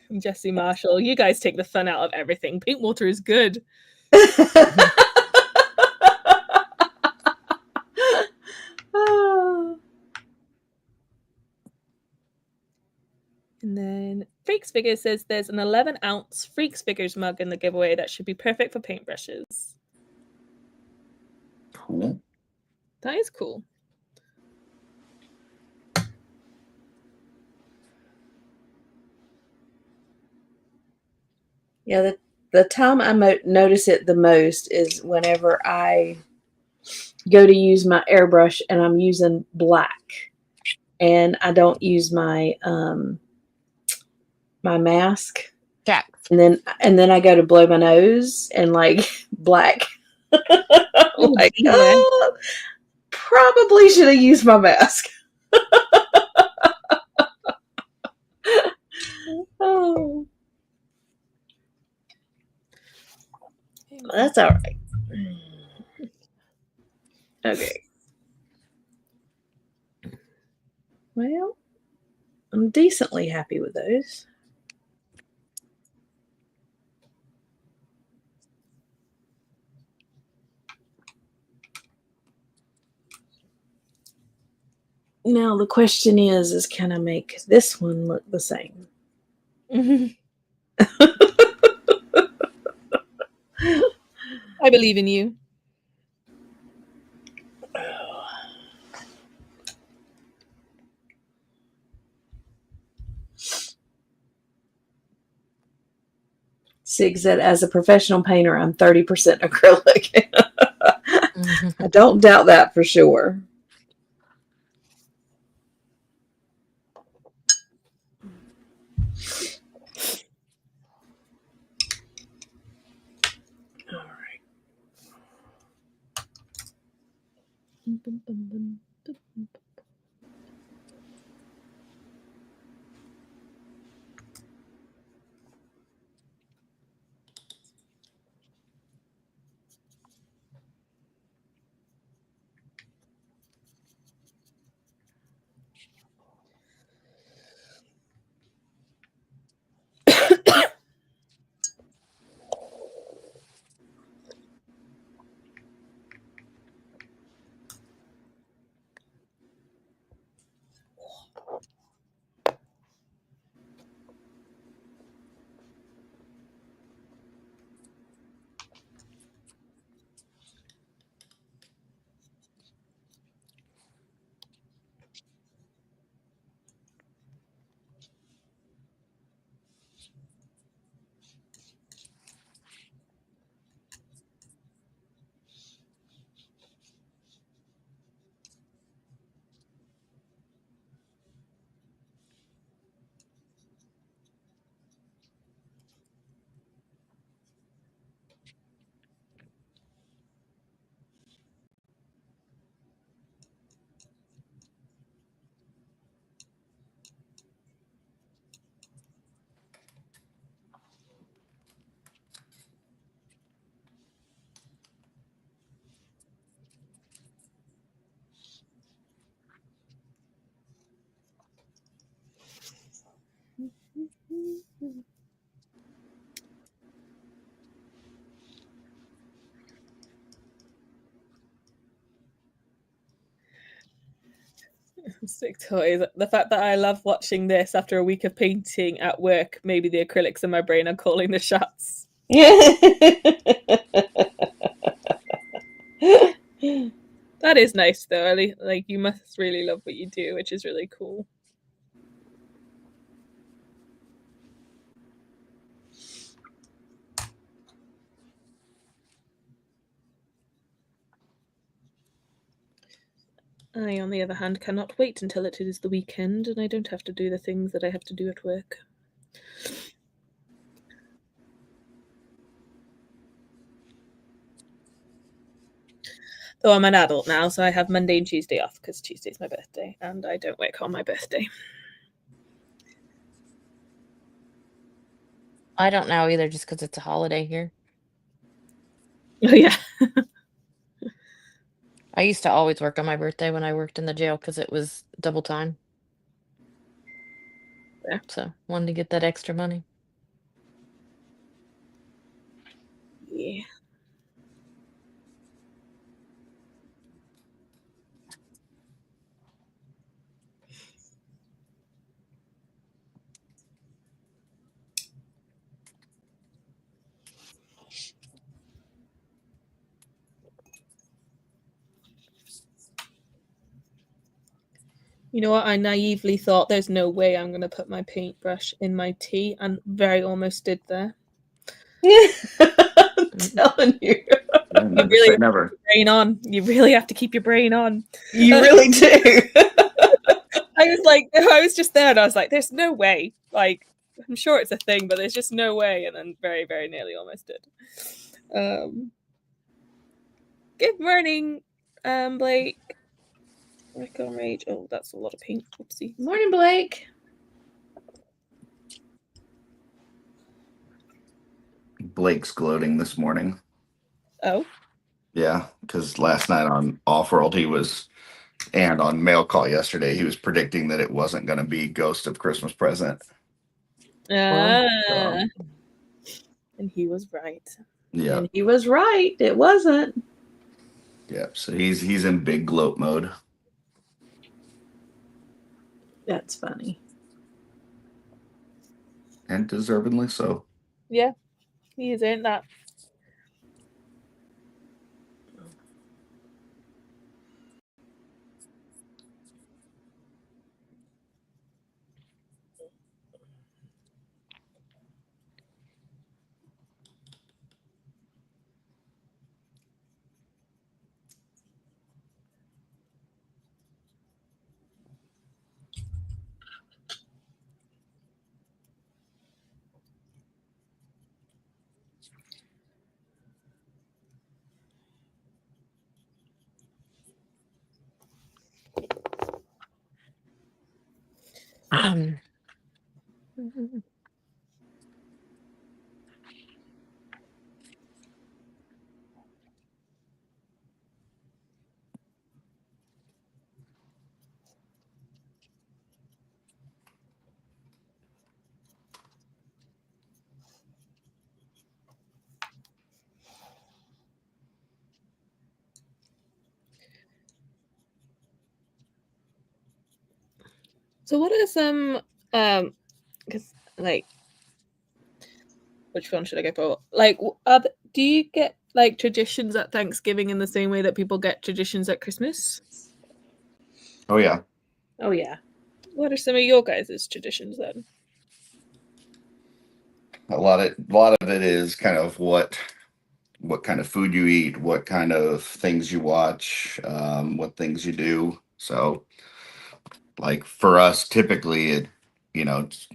From Jesse Marshall, "You guys take the fun out of everything. Paint water is good." And then Freaks Figures says there's an 11-ounce Freaks Figures mug in the giveaway that should be perfect for paintbrushes. Cool. That is cool. Yeah, the time I notice it the most is whenever I go to use my airbrush and I'm using black, and I don't use my my mask. Jack. And then I go to blow my nose and black. Probably should have used my mask. Oh. That's all right. Okay. Well, I'm decently happy with those. Now the question is can I make this one look the same? I believe in you. Sig said, as a professional painter, I'm 30% acrylic. I don't doubt that for sure. All right. Sick toys. The fact that I love watching this after a week of painting at work, maybe the acrylics in my brain are calling the shots. That is nice though. Like you must really love what you do, which is really cool. I, on the other hand, cannot wait until it is the weekend and I don't have to do the things that I have to do at work. Though I'm an adult now, so I have Monday and Tuesday off because Tuesday's my birthday and I don't work on my birthday. I don't know either, just because it's a holiday here. Oh yeah. I used to always work on my birthday when I worked in the jail because it was double time. Yeah. So wanted to get that extra money. Yeah. You know what? I naively thought there's no way I'm going to put my paintbrush in my tea and very almost did there. I'm telling you. Never really say never. Brain on. You really have to keep your brain on. You really do. I was just there and I was like, there's no way. Like, I'm sure it's a thing, but there's just no way. And then very, very nearly almost did. Good morning, Blake. Rico Rage. Oh, that's a lot of paint. Oopsie. Morning, Blake. Blake's gloating this morning. Oh. Yeah, because last night on Offworld he was, and on Mail Call yesterday he was predicting that it wasn't going to be Ghost of Christmas Present. And he was right. Yeah. And he was right. It wasn't. Yeah. So he's in big gloat mode. That's funny. And deservedly so. Yeah, he is, ain't that? Um, So what are some because like which one should I go for? Like, do you get like traditions at Thanksgiving in the same way that people get traditions at Christmas? Oh yeah. Oh yeah. What are some of your guys' traditions then? A lot of it is kind of what kind of food you eat, what kind of things you watch, what things you do. So like for us, typically it's,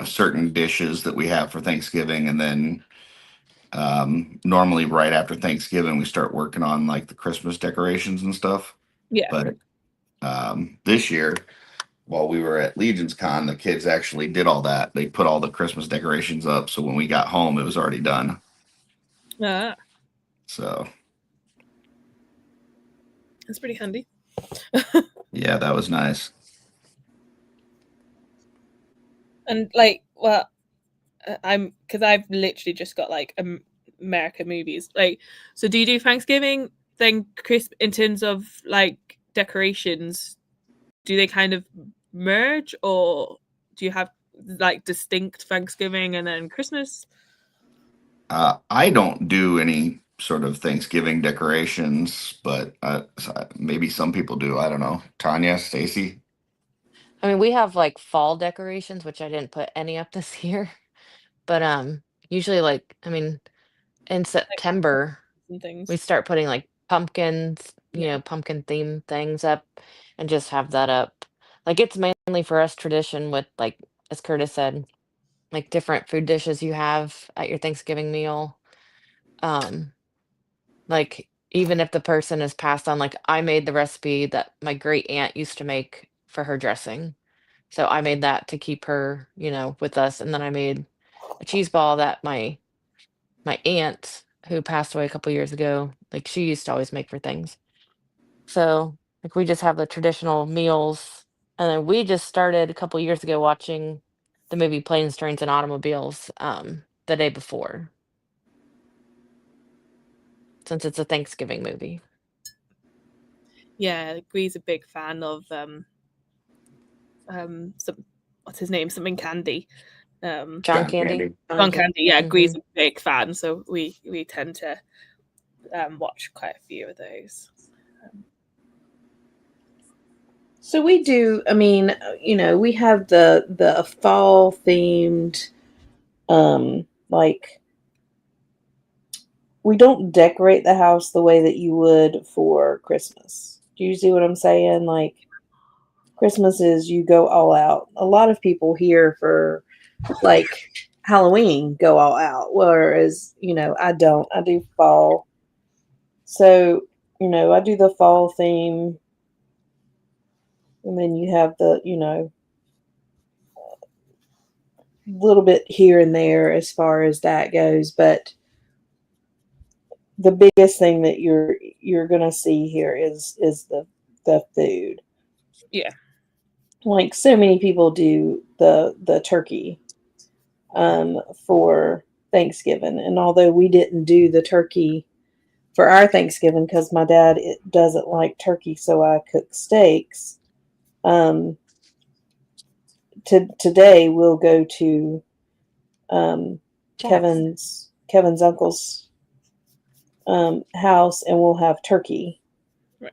certain dishes that we have for Thanksgiving, and then normally right after Thanksgiving we start working on like the Christmas decorations and stuff. Yeah. But this year, while we were at Legion's Con, the kids actually did all that. They put all the Christmas decorations up, so when we got home, it was already done. Ah, So that's pretty handy. yeah, that was nice. And like, well, because I've literally just got like America movies. Like, so do you do Thanksgiving then crisp in terms of like decorations? Do they kind of merge, or do you have like distinct Thanksgiving and then Christmas? I don't do any sort of Thanksgiving decorations, but maybe some people do. I don't know. Tanya, Stacy. I mean, we have like fall decorations, which I didn't put any up this year. But usually like I mean, in September And things. we start putting like pumpkins, Yeah. pumpkin theme things up and just have that up. Like it's mainly for us tradition with like as Curtis said, like different food dishes you have at your Thanksgiving meal. Um like even if the person is passed on, like I made the recipe that my great aunt used to make for her dressing. So I made that to keep her, with us. And then I made a cheese ball that my aunt who passed away a couple years ago, like she used to always make for things. So like we just have the traditional meals. And then we just started a couple years ago watching the movie Planes, Trains, and Automobiles the day before. Since it's a Thanksgiving movie. Yeah, Gree's a big fan of some what's his name? Something Candy. John John Candy. Candy. John Candy. Yeah, Gree's Mhm. a big fan, so we tend to watch quite a few of those. So we do. I mean, we have the fall themed, like we don't decorate the house the way that you would for Christmas. Do you see what I'm saying? Like Christmas is you go all out. A lot of people here for like Halloween go all out, whereas I don't. I do fall. So I do the fall theme, and then you have the little bit here and there as far as that goes, but the biggest thing that you're gonna see here is the food. Yeah. Like so many people do the turkey for Thanksgiving, and although we didn't do the turkey for our Thanksgiving because my dad doesn't like turkey, so I cook steaks. today we'll go to Jack's. Kevin's uncle's house, and we'll have turkey. Right.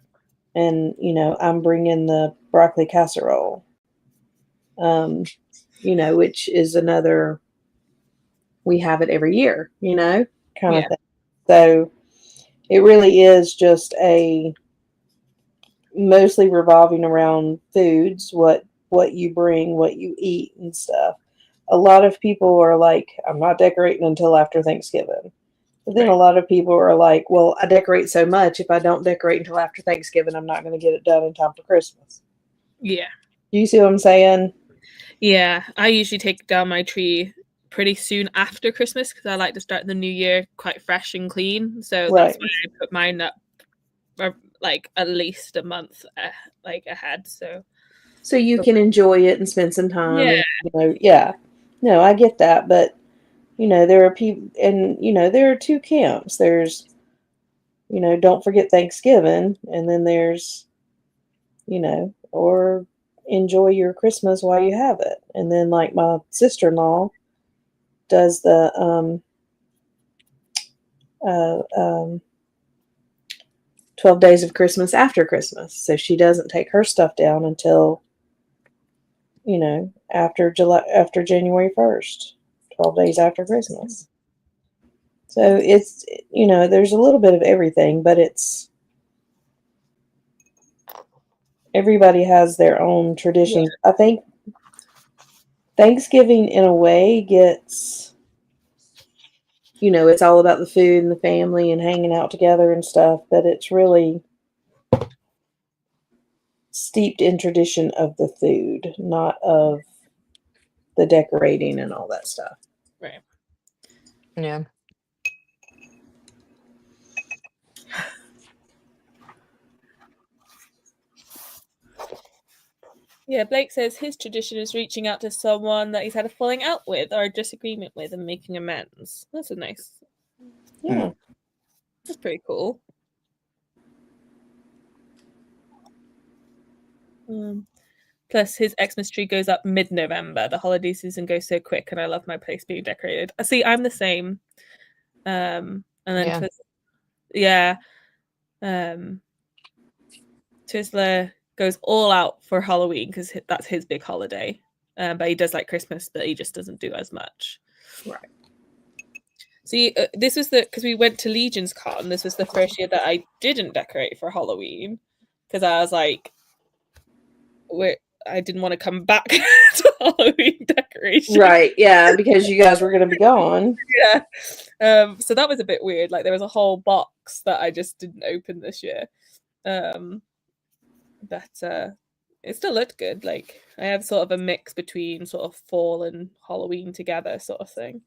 And I'm bringing the broccoli casserole. Which is another. We have it every year, kind of thing. So it really is just mostly revolving around foods, what you bring, what you eat and stuff. A lot of people are like, I'm not decorating until after Thanksgiving. But then a lot of people are like, well, I decorate so much. If I don't decorate until after Thanksgiving, I'm not going to get it done in time for Christmas. Yeah. Do you see what I'm saying? Yeah. I usually take down my tree pretty soon after Christmas because I like to start the new year quite fresh and clean. So that's why I put mine up like at least a month ahead. So you can enjoy it and spend some time. Yeah. And, No, I get that, but there are people, and there are two camps. There's, don't forget Thanksgiving, and then there's, or enjoy your Christmas while you have it. And then, like, my sister-in-law does the 12 days of Christmas after Christmas, so she doesn't take her stuff down until after January 1st, 12 days after Christmas. So it's, there's a little bit of everything, but everybody has their own traditions. Yeah. I think Thanksgiving in a way gets, it's all about the food and the family and hanging out together and stuff, but it's really steeped in tradition of the food, not of the decorating and all that stuff. Right. Yeah. Yeah, Blake says his tradition is reaching out to someone that he's had a falling out with or a disagreement with and making amends. That's a nice. Yeah. That's pretty cool. Plus, his Xmas tree goes up mid-November. The holiday season goes so quick, and I love my place being decorated. See, I'm the same. And then Twizzler goes all out for Halloween because that's his big holiday. But he does like Christmas, but he just doesn't do as much. Right. See, this was because we went to Legion's Con. This was the first year that I didn't decorate for Halloween because I was like, I didn't want to come back to Halloween decoration. Right, yeah, because you guys were going to be gone. Yeah. So that was a bit weird. Like, there was a whole box that I just didn't open this year. But it still looked good. Like, I have sort of a mix between sort of fall and Halloween together sort of thing.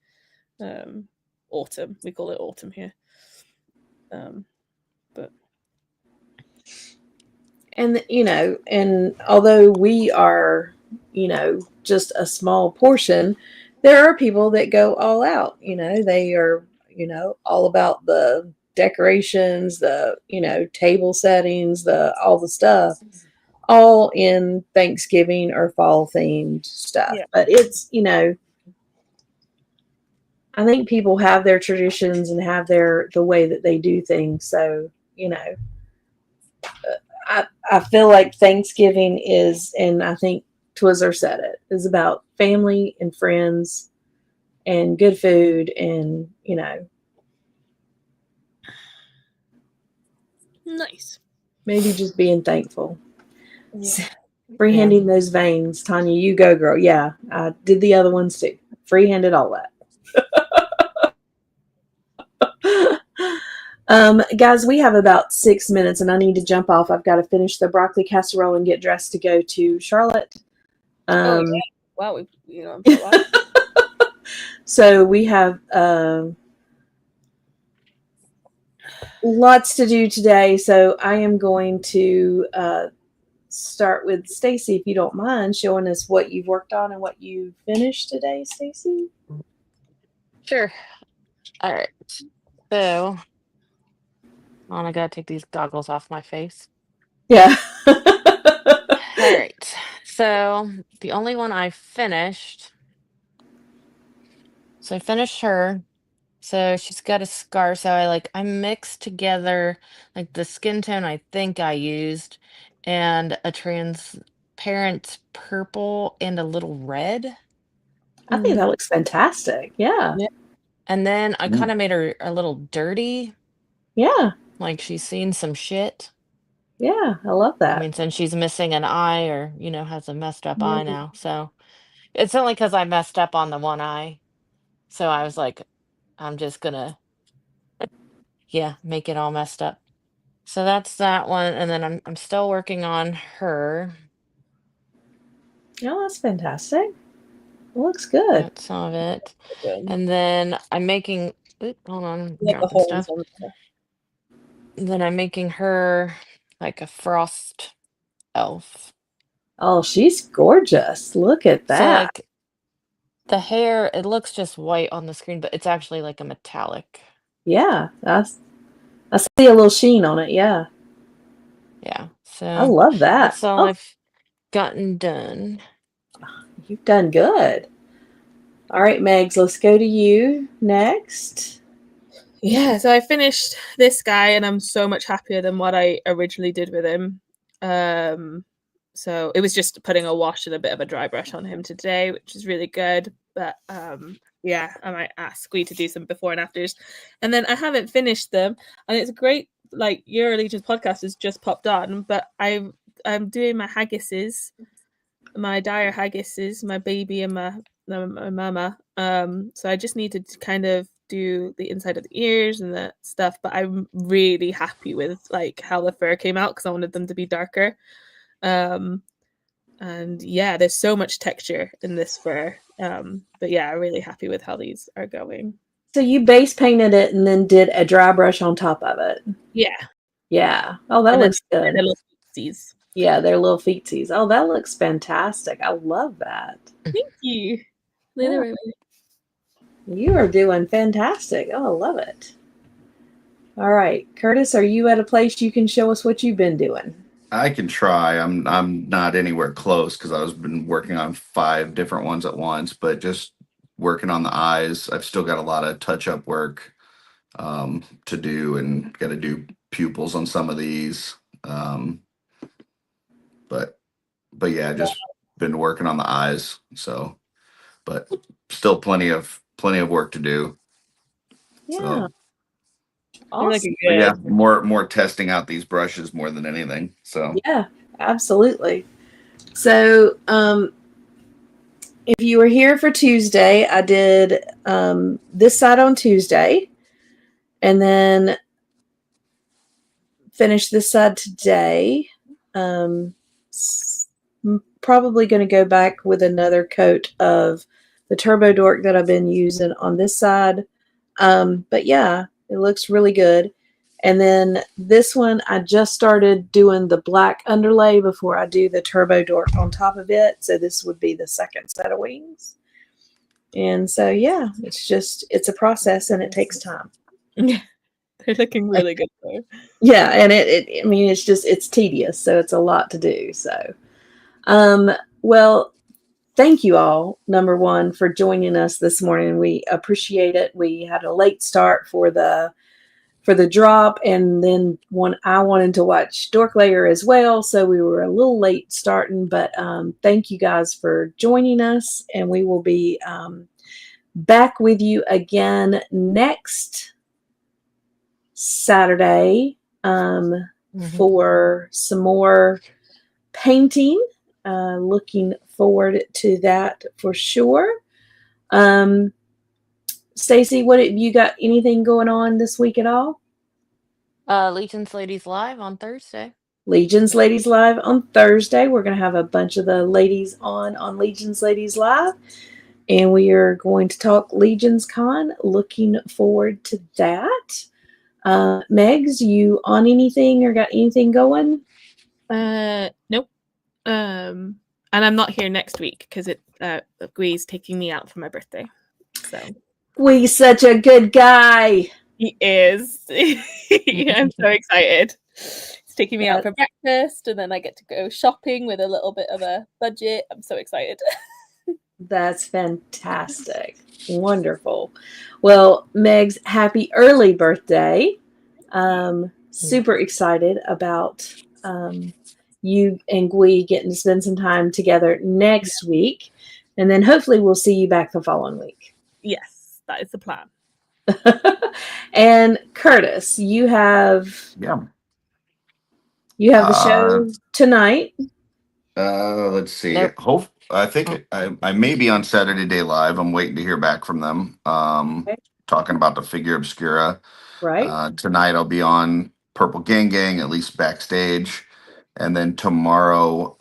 Autumn. We call it autumn here. But... And, and although we are, just a small portion, there are people that go all out. They are, all about the decorations, the, table settings, all the stuff, all in Thanksgiving or fall themed stuff. Yeah. But it's, I think people have their traditions and have the way that they do things. So, I feel like Thanksgiving is, and I think Twizzler said it, is about family and friends and good food and, nice. Maybe just being thankful. Yeah. Freehanding those veins. Tanya, you go, girl. Yeah, I did the other ones too. Freehanded all that. Guys, we have about 6 minutes and I need to jump off. I've got to finish the broccoli casserole and get dressed to go to Charlotte. Wow, so we have lots to do today. So I am going to start with Stacy, if you don't mind, showing us what you've worked on and what you finished today, Stacy. Sure. All right. So, I gotta take these goggles off my face. Yeah. All right. So the only one I finished. So I finished her. So she's got a scar. So I mixed together like the skin tone I think I used and a transparent purple and a little red. I think that looks fantastic. Yeah. Yeah. And then I Mm. kind of made her a little dirty, Yeah. like she's seen some shit. Yeah. I love I that. mean, since she's missing an eye or, has a messed up eye Yeah. now. So it's only because I messed up on the one eye. So I was like, I'm just gonna, make it all messed up. So that's that one. And then I'm still working on her. Oh, that's fantastic. It looks good. That's some of it. Good. And then I'm making, hold on, I'm Like the dropping holes stuff. on there. Then I'm making her like a frost elf. Oh, she's gorgeous. Look at So that. like the hair, it looks just white on the screen, but it's actually like a metallic. Yeah. I see a little sheen on it. Yeah. Yeah. I So love that. that's all Oh, I've gotten done. you've done good. All right, Megs, let's go to you next. Yeah, so I finished this guy and I'm so much happier than what I originally did with him. So it was just putting a wash and a bit of a dry brush on him today, which is really good. But yeah, I might ask Squee to do some before and afters. And then I haven't finished them. And it's great, like your Allegiance podcast has just popped on, but I'm doing my haggises, my dire haggises, my baby and my mama. So I just needed to kind of do the inside of the ears and the stuff, but I'm really happy with like how the fur came out because I wanted them to be darker. And yeah, there's so much texture in this fur. But yeah, I'm really happy with how these are going. So you base painted it and then did a dry brush on top of it. Yeah. Yeah. Oh, that And then looks good. the little feetsies. Yeah, they're little feetsies. Oh, that looks fantastic. I love that. Thank you. Yeah. You are doing fantastic. Oh, I love it. All right, Curtis, are you at a place you can show us what you've been doing? I can try. I'm not anywhere close because I've been working on 5 different ones at once, but just working on the eyes. I've still got a lot of touch-up work to do, and got to do pupils on some of these. But yeah, just been working on the eyes. So, but still plenty of work to do. Yeah. So, Awesome. but yeah, more testing out these brushes more than anything. So Yeah, absolutely. So, if you were here for Tuesday, I did this side on Tuesday, and then finished this side today. Probably going to go back with another coat of the Turbo Dork that I've been using on this side. But yeah, it looks really good. And then this one, I just started doing the black underlay before I do the Turbo Dork on top of it. So this would be the second set of wings. And so, yeah, it's a process and it takes time. They're looking really good though. Yeah. And it's tedious. So it's a lot to do. So, well, thank you all, number one, for joining us this morning. We appreciate it. We had a late start for the drop, and then I wanted to watch Dork Layer as well, so we were a little late starting, but thank you guys for joining us, and we will be back with you again next Saturday for some more painting. Looking forward to that for sure. Stacy, what have you got? Anything going on this week at all? Legion's Ladies Live on Thursday. Legion's Ladies Live on Thursday. We're going to have a bunch of the ladies on Legion's Ladies Live, and we are going to talk Legion's Con. Looking forward to that. Megs, you on anything or got anything going? Nope. And I'm not here next week because Gwee's taking me out for my birthday. So We's such a good guy. he is. I'm so excited. He's taking me out for breakfast, and then I get to go shopping with a little bit of a budget. I'm so excited. That's fantastic. Wonderful. Well, Megs, happy early birthday. Super excited about you and Gui getting to spend some time together next week. And then hopefully we'll see you back the following week. Yes, that is the plan. And Curtis, you have the show tonight. Let's see. Nope. I think I may be on Saturday Day Live. I'm waiting to hear back from them. Talking about the Figure Obscura. Right. Tonight I'll be on Purple Gang Gang, at least backstage. And then tomorrow,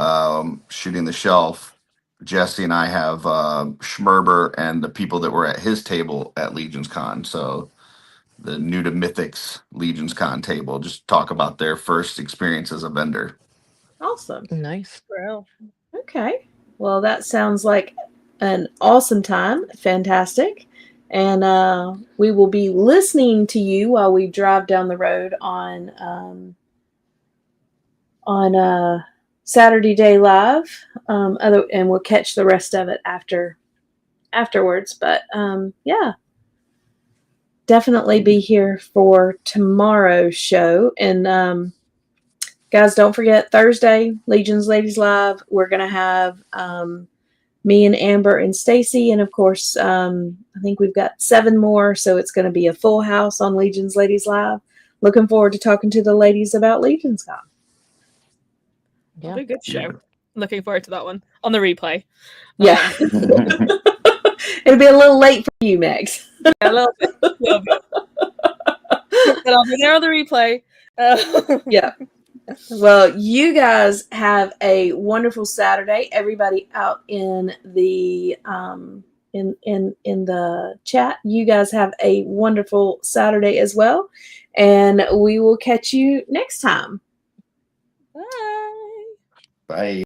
Shooting the Shelf, Jesse and I have Schmerber and the people that were at his table at Legion's Con. So the New to Mythics Legion's Con table, just talk about their first experience as a vendor. Awesome. Nice. Well, Okay. Well, that sounds like an awesome time. Fantastic. And we will be listening to you while we drive down the road on Saturday Day Live. And we'll catch the rest of it afterwards. But yeah, definitely be here for tomorrow's show. And guys, don't forget Thursday, Legion's Ladies Live. We're gonna have me and Amber and Stacy, and of course, I think we've got 7 more, so it's going to be a full house on Legion's Ladies Live. Looking forward to talking to the ladies about Legion's Con. it'll be a good show. Looking forward to that one on the replay. Yeah, it'll be a little late for you, Megs. A little bit. But I'll be there on the replay. Yeah. Well, you guys have a wonderful Saturday. Everybody out in the in the chat, you guys have a wonderful Saturday as well, and we will catch you next time. Bye. Bye.